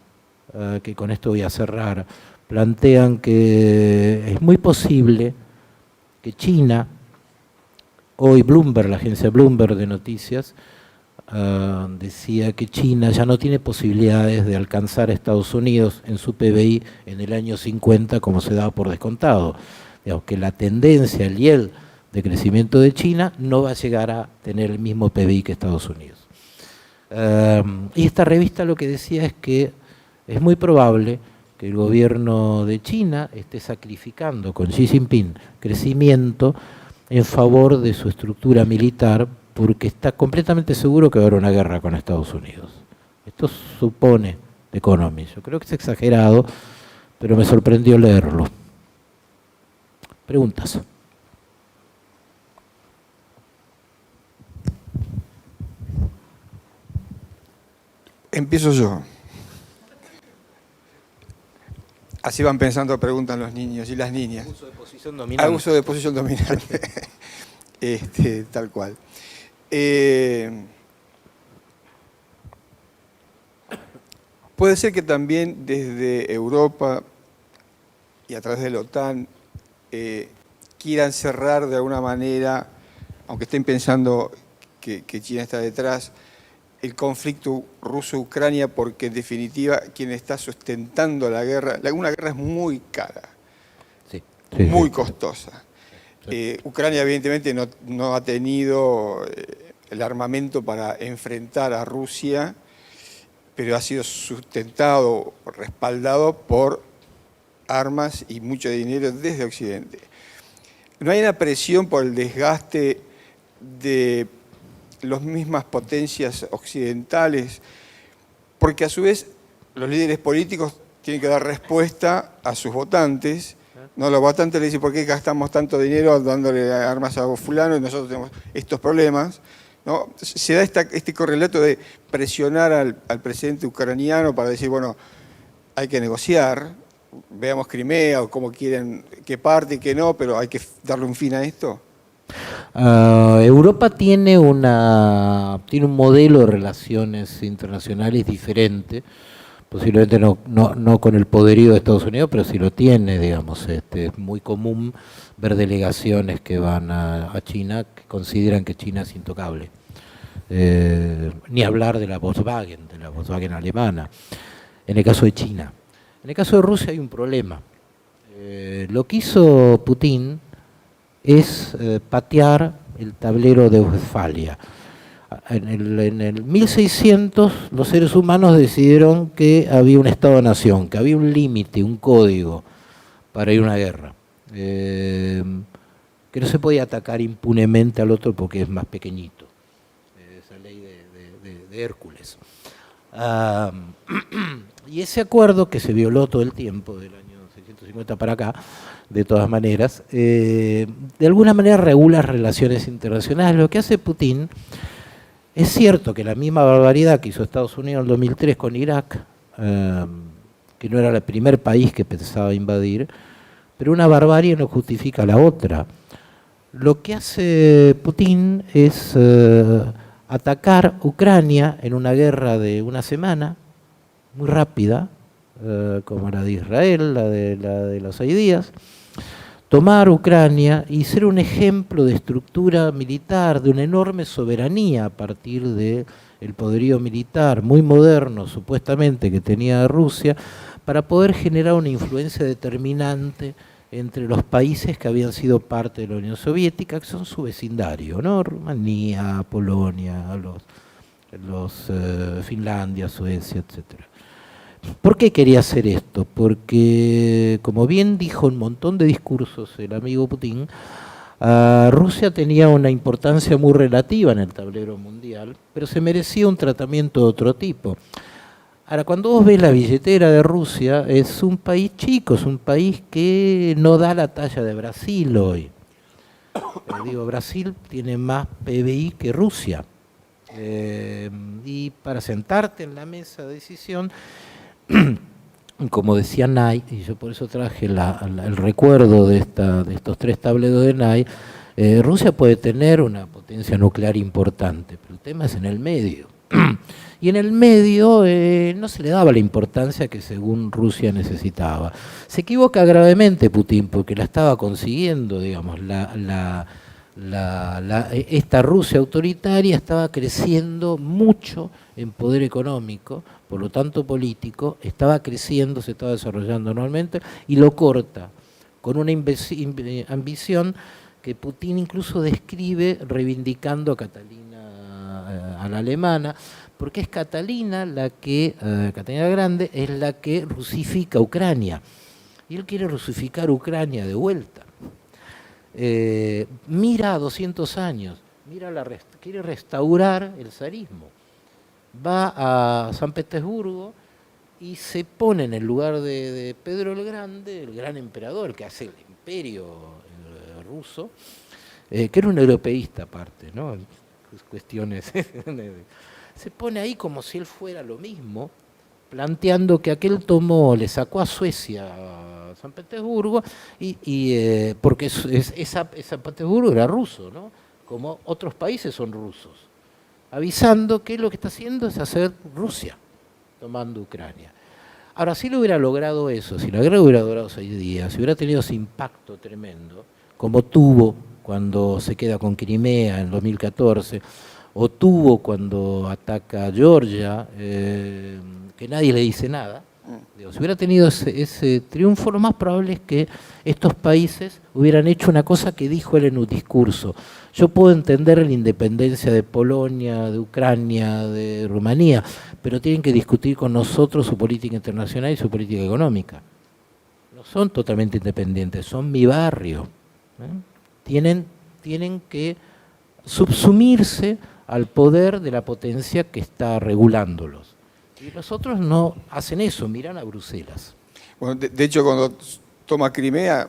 que con esto voy a cerrar, plantean que es muy posible que China, hoy Bloomberg, la agencia Bloomberg de noticias, decía que China ya no tiene posibilidades de alcanzar a Estados Unidos en su PBI en el año 50 como se daba por descontado. Digamos que la tendencia, el yield de crecimiento de China no va a llegar a tener el mismo PBI que Estados Unidos. Y esta revista lo que decía es que es muy probable que el gobierno de China esté sacrificando con Xi Jinping crecimiento en favor de su estructura militar, porque está completamente seguro que va a haber una guerra con Estados Unidos. Esto supone Economist. Yo creo que es exagerado, pero me sorprendió leerlo. ¿Preguntas? Empiezo yo. Así van pensando, preguntan los niños y las niñas. Uso de posición dominante. Uso de posición dominante. Tal cual. Puede ser que también desde Europa y a través de la OTAN quieran cerrar de alguna manera, aunque estén pensando que China está detrás, el conflicto ruso-Ucrania, porque en definitiva quien está sustentando la guerra, una guerra es muy cara, muy costosa. Ucrania evidentemente no ha tenido el armamento para enfrentar a Rusia, pero ha sido sustentado, respaldado por armas y mucho dinero desde Occidente. ¿No hay una presión por el desgaste de las mismas potencias occidentales? Porque a su vez los líderes políticos tienen que dar respuesta a sus votantes. No, los votantes le dicen, ¿por qué gastamos tanto dinero dándole armas a fulano y nosotros tenemos estos problemas? ¿No? Se da este correlato de presionar al presidente ucraniano para decir, bueno, hay que negociar, veamos Crimea o cómo quieren, qué parte y qué no, pero hay que darle un fin a esto. Europa tiene un modelo de relaciones internacionales diferente, posiblemente no con el poderío de Estados Unidos, pero sí lo tiene, digamos. Es muy común ver delegaciones que van a China que consideran que China es intocable. Ni hablar de la Volkswagen alemana, en el caso de China. En el caso de Rusia hay un problema. Lo que hizo Putin es patear el tablero de Westfalia. En el 1600 los seres humanos decidieron que había un Estado-nación, que había un límite, un código para ir a una guerra, que no se podía atacar impunemente al otro porque es más pequeñito, esa ley de Hércules. Y ese acuerdo, que se violó todo el tiempo, del año 650 para acá, de todas maneras, de alguna manera regula las relaciones internacionales. Lo que hace Putin, es cierto que la misma barbaridad que hizo Estados Unidos en el 2003 con Irak, que no era el primer país que pensaba invadir, pero una barbarie no justifica la otra. Lo que hace Putin es atacar Ucrania en una guerra de una semana, muy rápida, como la de Israel, la de los 6 días, tomar Ucrania y ser un ejemplo de estructura militar, de una enorme soberanía a partir del poderío militar muy moderno, supuestamente, que tenía Rusia, para poder generar una influencia determinante entre los países que habían sido parte de la Unión Soviética, que son su vecindario, ¿no? Rumanía, Polonia, Finlandia, Suecia, etcétera. ¿Por qué quería hacer esto? Porque, como bien dijo en un montón de discursos el amigo Putin, Rusia tenía una importancia muy relativa en el tablero mundial, pero se merecía un tratamiento de otro tipo. Ahora, cuando vos ves la billetera de Rusia, es un país chico, es un país que no da la talla de Brasil hoy. Brasil tiene más PBI que Rusia. Y para sentarte en la mesa de decisión, como decía Nye, y yo por eso traje el recuerdo de estos 3 tableros de Nye, Rusia puede tener una potencia nuclear importante, pero el tema es en el medio. Y en el medio no se le daba la importancia que según Rusia necesitaba. Se equivoca gravemente Putin porque la estaba consiguiendo, digamos, esta Rusia autoritaria estaba creciendo mucho en poder económico, por lo tanto político, estaba creciendo, se estaba desarrollando anualmente, y lo corta con una ambición que Putin incluso describe reivindicando a Catalina, a la alemana, porque es Catalina Catalina Grande es la que rusifica Ucrania, y él quiere rusificar Ucrania de vuelta. Mira a 200 años, quiere restaurar el zarismo. Va a San Petersburgo y se pone en el lugar de Pedro el Grande, el gran emperador que hace el imperio ruso, que era un europeísta aparte, ¿no? Cuestiones. Se pone ahí como si él fuera lo mismo, planteando que aquel le sacó a Suecia, a San Petersburgo, porque San Petersburgo era ruso, ¿no? Como otros países son rusos, avisando que lo que está haciendo es hacer Rusia, tomando Ucrania. Ahora, si lo hubiera logrado eso, si la guerra hubiera durado 6 días, si hubiera tenido ese impacto tremendo, como tuvo cuando se queda con Crimea en 2014, o tuvo cuando ataca a Georgia, que nadie le dice nada, si hubiera tenido ese triunfo, lo más probable es que estos países hubieran hecho una cosa que dijo él en un discurso. Yo puedo entender la independencia de Polonia, de Ucrania, de Rumanía, pero tienen que discutir con nosotros su política internacional y su política económica. no son totalmente independientes, son mi barrio. Tienen que subsumirse al poder de la potencia que está regulándolos. Y los otros no hacen eso, miran a Bruselas. Bueno, de hecho, cuando toma Crimea,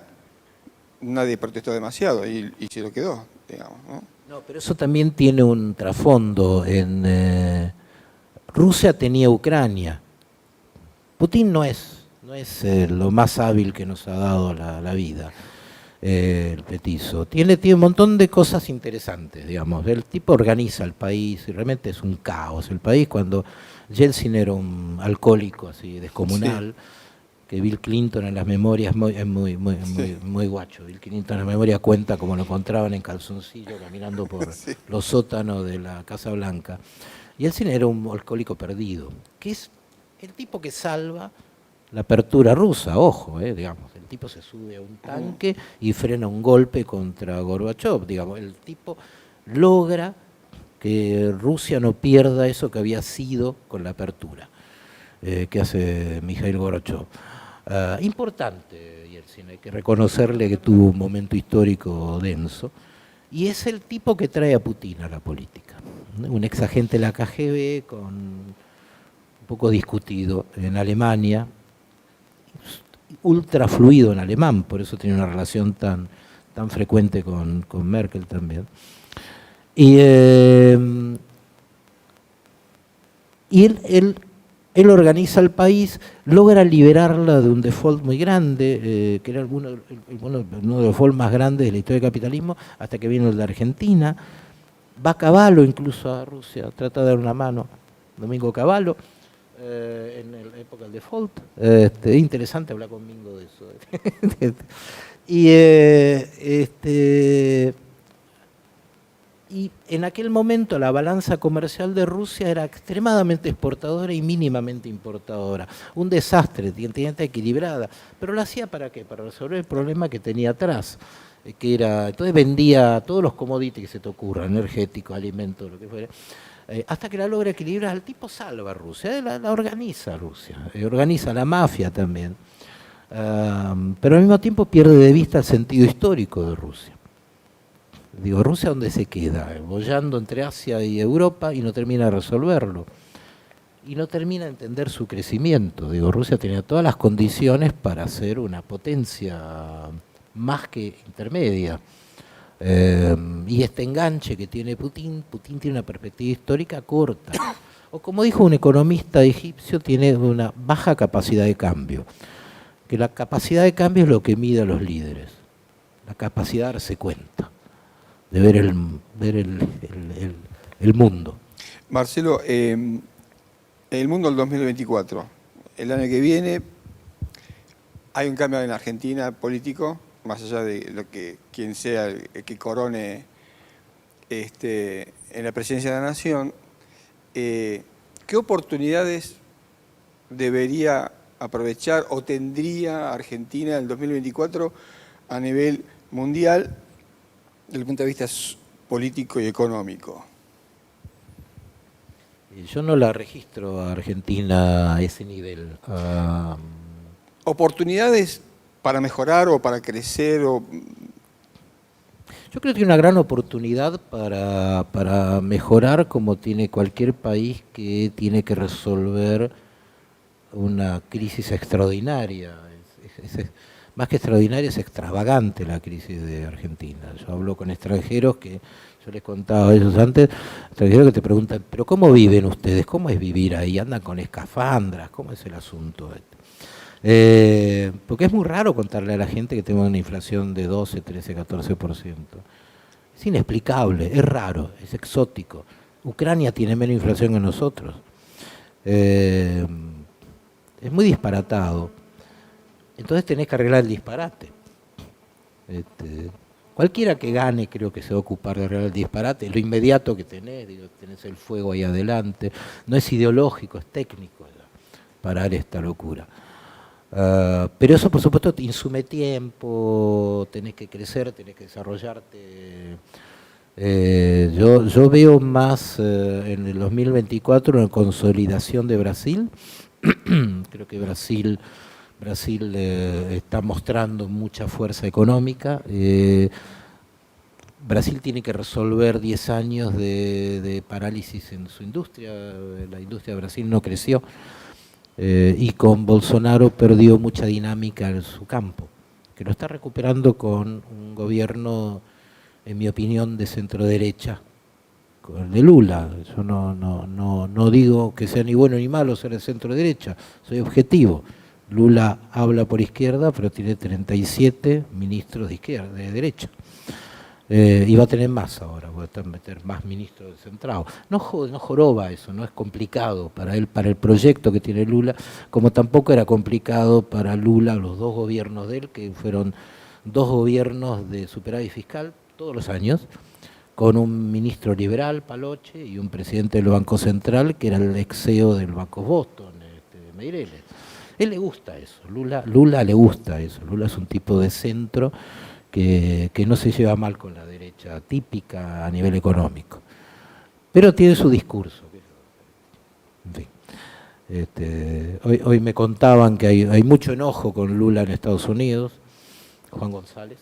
nadie protestó demasiado y se lo quedó, digamos, ¿no? No, pero eso también tiene un trasfondo. Rusia tenía Ucrania. Putin no es lo más hábil que nos ha dado la vida, el petizo. Tiene un montón de cosas interesantes, digamos. El tipo organiza el país y realmente es un caos. El país, cuando Yeltsin era un alcohólico así descomunal, sí, que Bill Clinton en las memorias es muy guacho. Bill Clinton en las memorias cuenta como lo encontraban en calzoncillo caminando por sí, los sótanos de la Casa Blanca. Yeltsin era un alcohólico perdido, que es el tipo que salva la apertura rusa, ojo, digamos. El tipo se sube a un tanque y frena un golpe contra Gorbachev, digamos. El tipo logra que Rusia no pierda eso que había sido con la apertura que hace Mikhail Gorbachev. Importante Yeltsin, hay que reconocerle que tuvo un momento histórico denso, y es el tipo que trae a Putin a la política, un ex agente de la KGB, un poco discutido en Alemania, ultra fluido en alemán, por eso tiene una relación tan frecuente con Merkel también. Y él organiza el país, logra liberarla de un default muy grande, que era uno de los defaults más grandes de la historia del capitalismo, hasta que vino el de Argentina. Va a Cavallo incluso a Rusia, trata de dar una mano, Domingo Cavallo, en la época del default. Interesante hablar con Mingo de eso. Y en aquel momento la balanza comercial de Rusia era extremadamente exportadora y mínimamente importadora. Un desastre, totalmente equilibrada. Pero lo hacía ¿para qué? Para resolver el problema que tenía atrás. Que era, entonces vendía todos los commodities que se te ocurran, energéticos, alimentos, lo que fuera. Hasta que la logra equilibrar, el tipo salva a Rusia, la organiza Rusia, organiza la mafia también. Pero al mismo tiempo pierde de vista el sentido histórico de Rusia. Digo, ¿Rusia dónde se queda? Boyando entre Asia y Europa y no termina de resolverlo. Y no termina de entender su crecimiento. Digo, Rusia tenía todas las condiciones para ser una potencia más que intermedia. Y este enganche que tiene Putin tiene una perspectiva histórica corta. O como dijo un economista egipcio, tiene una baja capacidad de cambio. Que la capacidad de cambio es lo que mide a los líderes. La capacidad de darse cuenta, de ver el mundo. Marcelo, el mundo del 2024, el año que viene, hay un cambio en Argentina político, más allá de lo que quien sea el que corone en la presidencia de la Nación. ¿Qué oportunidades debería aprovechar o tendría Argentina en el 2024 a nivel mundial desde el punto de vista político y económico? Yo no la registro a Argentina a ese nivel. ¿Oportunidades para mejorar o para crecer? Yo creo que hay una gran oportunidad para mejorar, como tiene cualquier país que tiene que resolver una crisis extraordinaria. Más que extraordinaria, es extravagante la crisis de Argentina. Yo hablo con extranjeros que, yo les contaba a ellos antes, extranjeros que te preguntan, ¿pero cómo viven ustedes? ¿Cómo es vivir ahí? ¿Andan con escafandras? ¿Cómo es el asunto? Porque es muy raro contarle a la gente que tenemos una inflación de 12, 13, 14%. Es inexplicable, es raro, es exótico. Ucrania tiene menos inflación que nosotros. Es muy disparatado. Entonces tenés que arreglar el disparate. Cualquiera que gane creo que se va a ocupar de arreglar el disparate. Lo inmediato que tenés, tenés el fuego ahí adelante. No es ideológico, es técnico parar esta locura. Pero eso, por supuesto, te insume tiempo, tenés que crecer, tenés que desarrollarte. Yo veo más en el 2024 una consolidación de Brasil. Creo que Brasil Brasil está mostrando mucha fuerza económica. Brasil tiene que resolver 10 años de parálisis en su industria. La industria de Brasil no creció y con Bolsonaro perdió mucha dinámica en su campo, que lo está recuperando con un gobierno, en mi opinión, de centro-derecha, con el de Lula. Yo no digo que sea ni bueno ni malo ser de centro-derecha, soy objetivo. Lula habla por izquierda, pero tiene 37 ministros de izquierda, de derecha. Y va a tener más ahora, va a meter más ministros descentrados. No joroba eso, no es complicado para él, para el proyecto que tiene Lula, como tampoco era complicado para Lula los dos gobiernos de él, que fueron dos gobiernos de superávit fiscal todos los años, con un ministro liberal, Paloche, y un presidente del Banco Central, que era el ex CEO del Banco Boston, Meireles. Él le gusta eso, Lula le gusta eso, Lula es un tipo de centro que no se lleva mal con la derecha típica a nivel económico, pero tiene su discurso. En fin, hoy me contaban que hay mucho enojo con Lula en Estados Unidos. Juan González,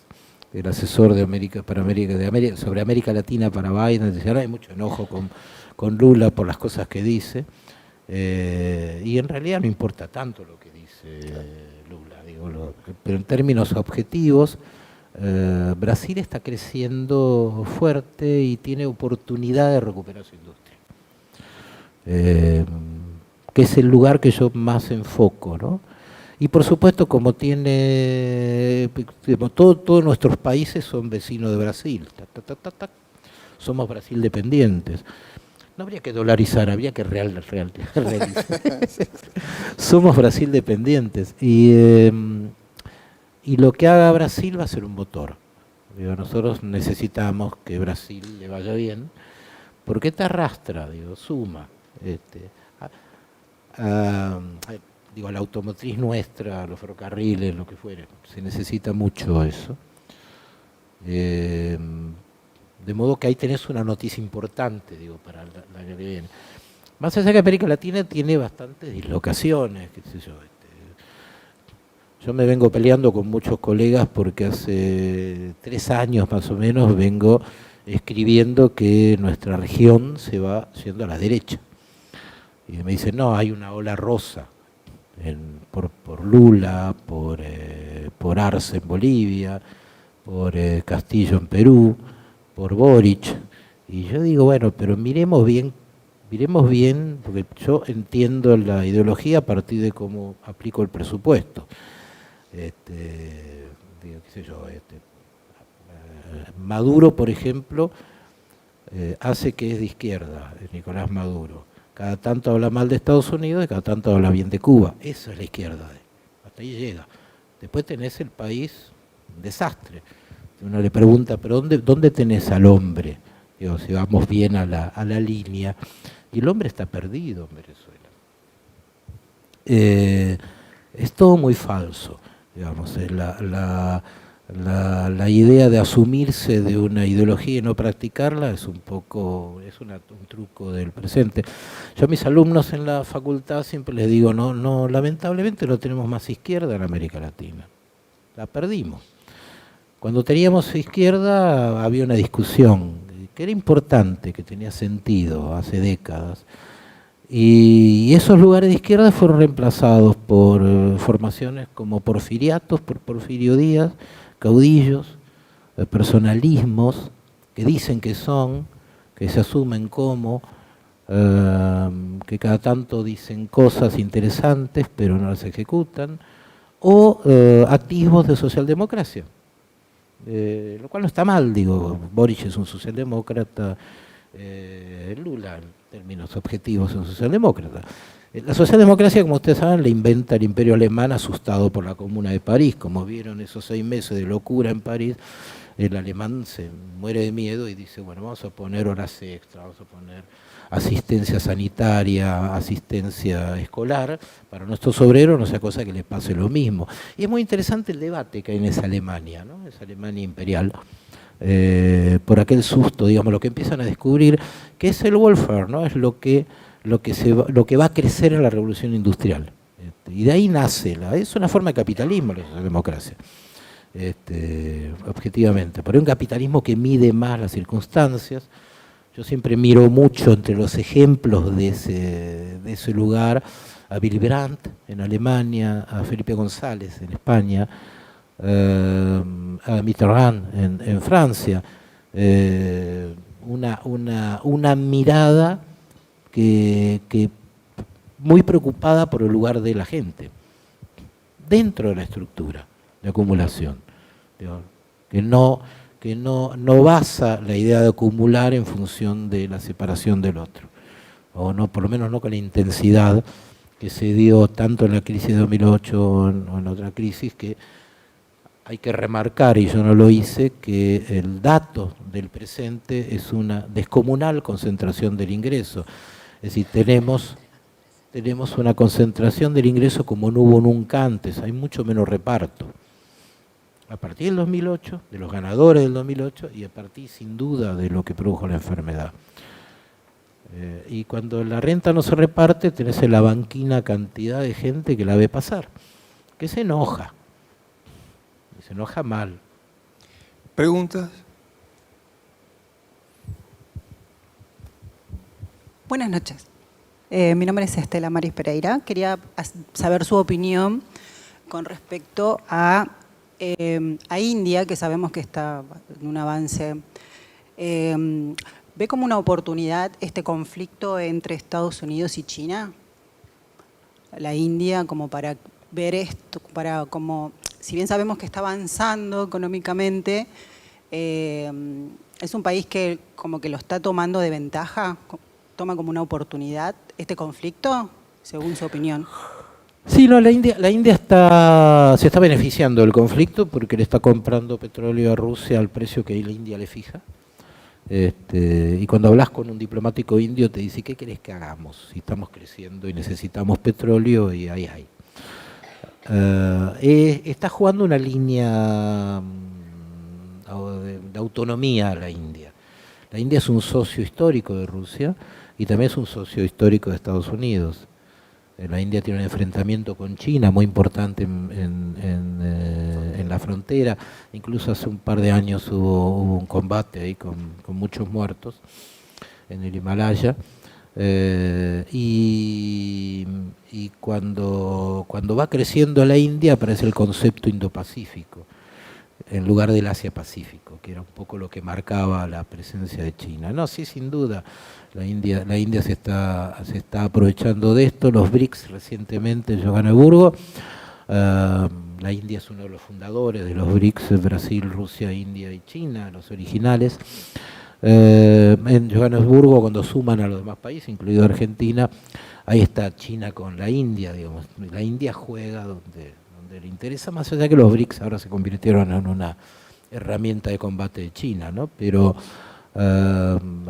el asesor de sobre América Latina para Biden, decía, hay mucho enojo con Lula por las cosas que dice, y en realidad no importa tanto lo que dice Lula, pero en términos objetivos, Brasil está creciendo fuerte y tiene oportunidad de recuperar su industria, que es el lugar que yo más enfoco, ¿no? Y por supuesto, como todos nuestros países son vecinos de Brasil, somos Brasil dependientes. No habría que dolarizar, habría que realizar. Somos Brasil dependientes. Y lo que haga Brasil va a ser un motor. Nosotros necesitamos que Brasil le vaya bien, porque te arrastra, suma. A la automotriz nuestra, a los ferrocarriles, lo que fuere. Se necesita mucho eso. De modo que ahí tenés una noticia importante, para el año que viene. Más allá que América Latina tiene bastantes dislocaciones, qué sé yo. Yo me vengo peleando con muchos colegas porque hace 3 años más o menos vengo escribiendo que nuestra región se va yendo a la derecha. Y me dicen, no, hay una ola rosa por Lula, por Arce en Bolivia, por Castillo en Perú, por Boric. Y yo digo, bueno, pero miremos bien, porque yo entiendo la ideología a partir de cómo aplico el presupuesto. Maduro, por ejemplo, hace que es de izquierda, Nicolás Maduro. Cada tanto habla mal de Estados Unidos y cada tanto habla bien de Cuba. Eso es la izquierda. Hasta ahí llega. Después tenés el país, un desastre. Uno le pregunta, ¿pero dónde tenés al hombre? Si vamos bien a la línea. Y el hombre está perdido en Venezuela. Es todo muy falso. La idea de asumirse de una ideología y no practicarla es un truco del presente. Yo a mis alumnos en la facultad siempre les digo, no, lamentablemente no tenemos más izquierda en América Latina. La perdimos. Cuando teníamos izquierda había una discusión que era importante, que tenía sentido hace décadas. Y esos lugares de izquierda fueron reemplazados por formaciones como porfiriatos, por Porfirio Díaz, caudillos, personalismos que dicen que son, que se asumen como, que cada tanto dicen cosas interesantes pero no las ejecutan, o activos de socialdemocracia, lo cual no está mal, Boric es un socialdemócrata, Lula en términos objetivos es un socialdemócrata. La socialdemocracia, como ustedes saben, la inventa el Imperio Alemán asustado por la Comuna de París. Como vieron esos 6 meses de locura en París, el alemán se muere de miedo y dice, bueno, vamos a poner horas extras, vamos a poner asistencia sanitaria, asistencia escolar, para nuestros obreros no sea cosa que les pase lo mismo. Y es muy interesante el debate que hay en esa Alemania, ¿no? Esa Alemania imperial, por aquel susto, lo que empiezan a descubrir, que es el welfare, ¿no? Es lo que va a crecer en la revolución industrial. Y de ahí nace, es una forma de capitalismo la socialdemocracia, objetivamente, pero es un capitalismo que mide más las circunstancias. Yo siempre miro mucho entre los ejemplos de ese lugar a Willy Brandt en Alemania, a Felipe González en España, a Mitterrand en Francia. Una mirada que muy preocupada por el lugar de la gente, dentro de la estructura de acumulación, que no basa la idea de acumular en función de la separación del otro, o no, por lo menos no con la intensidad que se dio tanto en la crisis de 2008 o en otra crisis, que hay que remarcar, y yo no lo hice, que el dato del presente es una descomunal concentración del ingreso. Es decir, tenemos una concentración del ingreso como no hubo nunca antes, hay mucho menos reparto. A partir del 2008, de los ganadores del 2008, y a partir sin duda de lo que produjo la enfermedad. Y cuando la renta no se reparte, tenés en la banquina cantidad de gente que la ve pasar, que se enoja, y se enoja mal. ¿Preguntas? Buenas noches. Mi nombre es Estela Maris Pereira. Quería saber su opinión con respecto a India, que sabemos que está en un avance. ¿Ve como una oportunidad este conflicto entre Estados Unidos y China? La India, como para ver esto, para como, si bien sabemos que está avanzando económicamente, es un país que como que lo está tomando de ventaja, toma como una oportunidad este conflicto, según su opinión. Sí, no, la India se está beneficiando del conflicto porque le está comprando petróleo a Rusia al precio que la India le fija. Y cuando hablas con un diplomático indio te dice, ¿qué querés que hagamos? Si estamos creciendo y necesitamos petróleo, y ahí hay. Está jugando una línea de autonomía a la India. La India es un socio histórico de Rusia y también es un socio histórico de Estados Unidos. La India tiene un enfrentamiento con China muy importante en la frontera. Incluso hace un par de años hubo un combate ahí con muchos muertos en el Himalaya. Y cuando va creciendo la India aparece el concepto Indo-Pacífico en lugar del Asia-Pacífico, que era un poco lo que marcaba la presencia de China. No, sí, sin duda, la India se está aprovechando de esto. Los BRICS recientemente en Johannesburgo, la India es uno de los fundadores de los BRICS, Brasil, Rusia, India y China, los originales. En Johannesburgo, cuando suman a los demás países, incluido Argentina, ahí está China con la India, digamos. La India juega donde le interesa, más allá que los BRICS ahora se convirtieron en una herramienta de combate de China, ¿no? Pero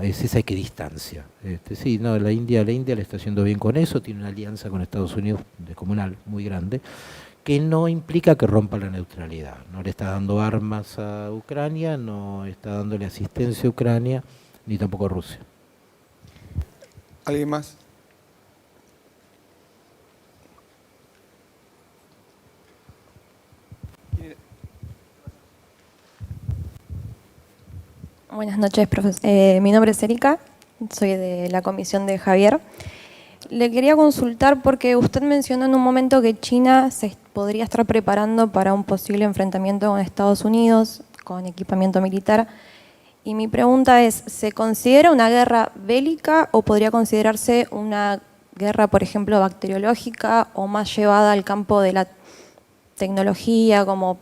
es esa equidistancia. Sí, no, la India le está haciendo bien con eso, tiene una alianza con Estados Unidos descomunal, muy grande, que no implica que rompa la neutralidad. No le está dando armas a Ucrania, no está dándole asistencia a Ucrania, ni tampoco a Rusia. ¿Alguien más? Buenas noches, profesor. Mi nombre es Erika, soy de la comisión de Javier. Le quería consultar porque usted mencionó en un momento que China se podría estar preparando para un posible enfrentamiento con Estados Unidos, con equipamiento militar. Y mi pregunta es, ¿se considera una guerra bélica o podría considerarse una guerra, por ejemplo, bacteriológica o más llevada al campo de la tecnología, como,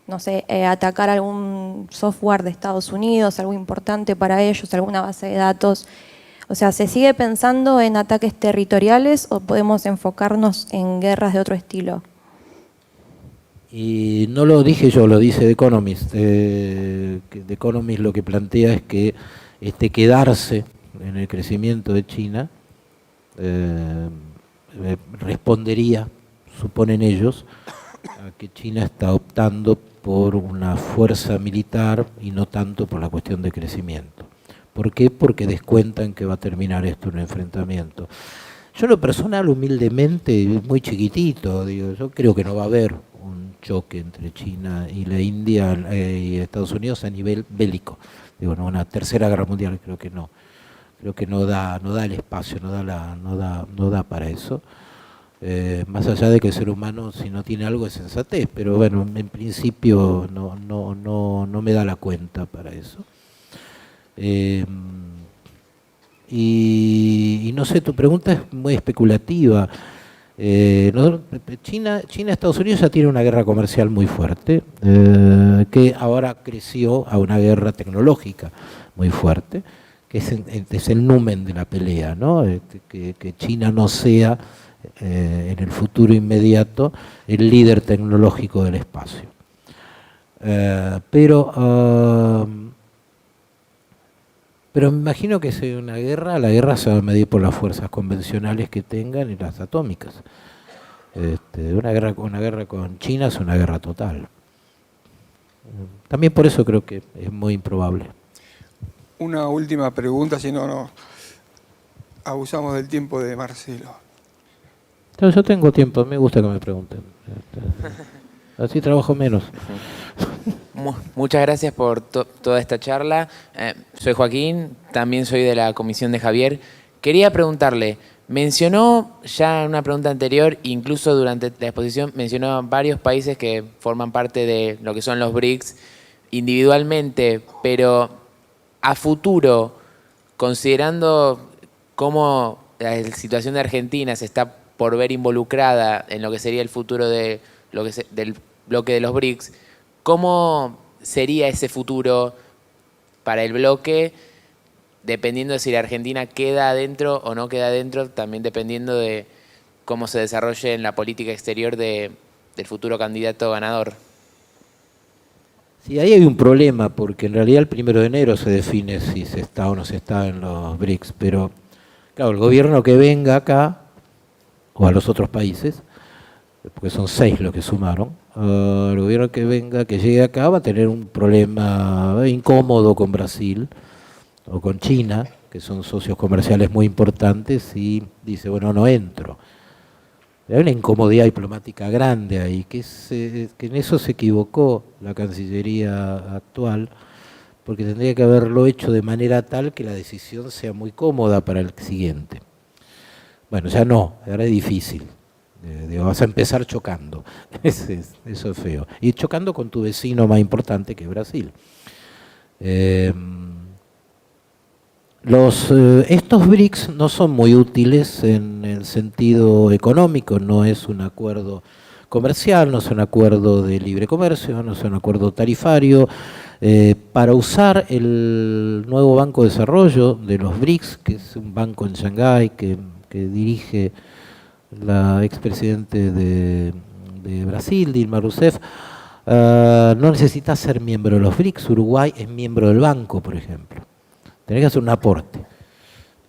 no sé, atacar algún software de Estados Unidos, algo importante para ellos, alguna base de datos? O sea, ¿se sigue pensando en ataques territoriales o podemos enfocarnos en guerras de otro estilo? Y no lo dije yo, lo dice The Economist. The Economist lo que plantea es que quedarse en el crecimiento de China respondería, suponen ellos, a que China está optando por una fuerza militar y no tanto por la cuestión de crecimiento. ¿Por qué? Porque descuentan que va a terminar esto en un enfrentamiento. Yo en lo personal, humildemente, muy chiquitito, digo, yo creo que no va a haber un choque entre China y la India y Estados Unidos a nivel bélico. Digo, no, una tercera guerra mundial creo que no. Creo que no da el espacio, no da para eso. Más allá de que el ser humano, si no tiene algo, es sensatez, pero bueno, en principio no me da la cuenta para eso. Y no sé, tu pregunta es muy especulativa. China, Estados Unidos ya tiene una guerra comercial muy fuerte, que ahora creció a una guerra tecnológica muy fuerte, que es el numen de la pelea, ¿no? Que China no sea en el futuro inmediato el líder tecnológico del espacio. Pero me imagino que si hay una guerra, la guerra se va a medir por las fuerzas convencionales que tengan y las atómicas. Una guerra con China es una guerra total. También por eso creo que es muy improbable. Una última pregunta, si no abusamos del tiempo de Marcelo. Yo tengo tiempo, me gusta que me pregunten. Así trabajo menos. Muchas gracias por toda esta charla. Soy Joaquín, también soy de la comisión de Javier. Quería preguntarle, mencionó ya en una pregunta anterior, incluso durante la exposición, mencionó varios países que forman parte de lo que son los BRICS individualmente, pero a futuro, considerando cómo la situación de Argentina se está por ver involucrada en lo que sería el futuro del bloque de los BRICS, ¿cómo sería ese futuro para el bloque, dependiendo de si la Argentina queda adentro o no queda adentro, también dependiendo de cómo se desarrolle en la política exterior del futuro candidato ganador? Sí, ahí hay un problema, porque en realidad el 1 de enero se define si se está o no se está en los BRICS, pero claro, el gobierno que venga acá, o a los otros países, porque son 6 los que sumaron, el gobierno que venga, que llegue acá, va a tener un problema incómodo con Brasil o con China, que son socios comerciales muy importantes, y dice, bueno, no entro. Hay una incomodidad diplomática grande ahí, que en eso se equivocó la Cancillería actual, porque tendría que haberlo hecho de manera tal que la decisión sea muy cómoda para el siguiente. Bueno, ya no, ahora es difícil. Vas a empezar chocando, eso es feo. Y chocando con tu vecino más importante, que es Brasil. Estos BRICS no son muy útiles en el sentido económico, no es un acuerdo comercial, no es un acuerdo de libre comercio, no es un acuerdo tarifario. Para usar el nuevo Banco de Desarrollo de los BRICS, que es un banco en Shanghái que dirige la expresidente de Brasil, Dilma Rousseff, no necesita ser miembro de los BRICS. Uruguay es miembro del banco, por ejemplo. Tenés que hacer un aporte.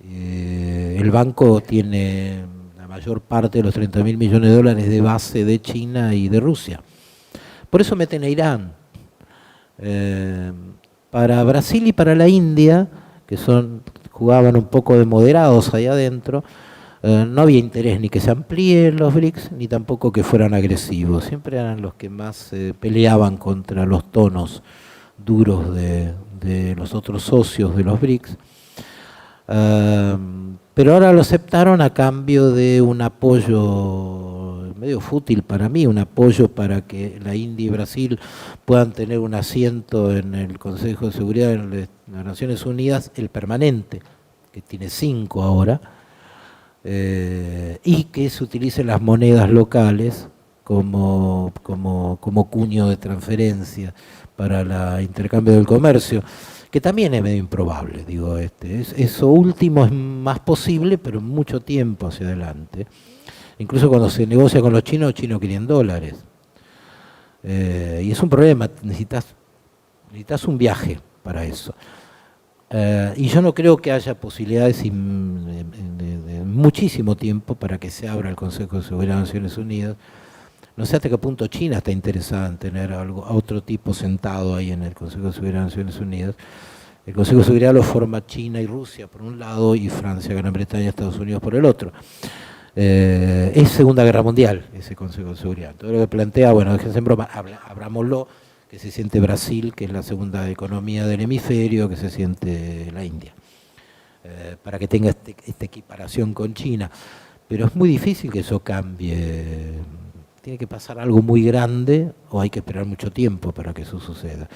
El banco tiene la mayor parte de los 30.000 millones de dólares de base de China y de Rusia. Por eso meten a Irán. Para Brasil y para la India, que jugaban un poco de moderados ahí adentro, no había interés ni que se amplíen los BRICS, ni tampoco que fueran agresivos. Siempre eran los que más peleaban contra los tonos duros de los otros socios de los BRICS. Pero ahora lo aceptaron a cambio de un apoyo medio fútil para mí, un apoyo para que la India y Brasil puedan tener un asiento en el Consejo de Seguridad de las Naciones Unidas, el permanente, que tiene 5 ahora, y que se utilicen las monedas locales como cuño de transferencia para el intercambio del comercio, que también es medio improbable, digo, eso último es más posible, pero mucho tiempo hacia adelante. Incluso cuando se negocia con los chinos quieren dólares. Y es un problema, necesitas un viaje para eso. Y yo no creo que haya posibilidades de muchísimo tiempo para que se abra el Consejo de Seguridad de Naciones Unidas. No sé hasta qué punto China está interesada en tener a otro tipo sentado ahí en el Consejo de Seguridad de Naciones Unidas. El Consejo de Seguridad lo forma China y Rusia por un lado y Francia, Gran Bretaña y Estados Unidos por el otro. Es Segunda Guerra Mundial ese Consejo de Seguridad. Todo lo que plantea, bueno, déjense en broma, abrámoslo, que se siente Brasil, que es la segunda economía del hemisferio, que se siente la India, para que tenga esta equiparación con China. Pero es muy difícil que eso cambie. Tiene que pasar algo muy grande o hay que esperar mucho tiempo para que eso suceda.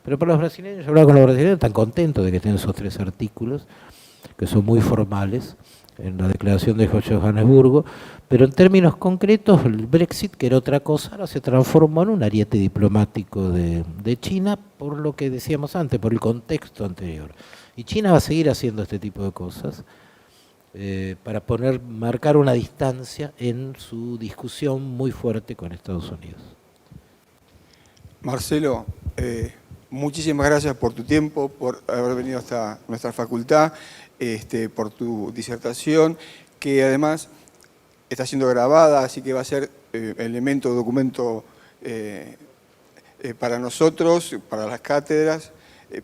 Pero para los brasileños, yo hablaba con los brasileños, están contentos de que estén esos 3 artículos, que son muy formales, en la declaración de Johannesburgo, pero en términos concretos el Brexit, que era otra cosa, ahora se transformó en un ariete diplomático de China, por lo que decíamos antes, por el contexto anterior. Y China va a seguir haciendo este tipo de cosas para marcar una distancia en su discusión muy fuerte con Estados Unidos. Marcelo, muchísimas gracias por tu tiempo, por haber venido hasta nuestra facultad, por tu disertación, que además está siendo grabada, así que va a ser elemento, documento para nosotros, para las cátedras,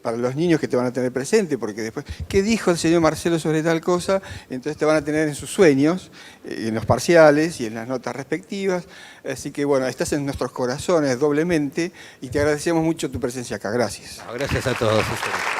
para los niños que te van a tener presente, porque después, ¿qué dijo el señor Marcelo sobre tal cosa? Entonces te van a tener en sus sueños, en los parciales y en las notas respectivas. Así que bueno, estás en nuestros corazones doblemente y te agradecemos mucho tu presencia acá. Gracias. Gracias a todos ustedes.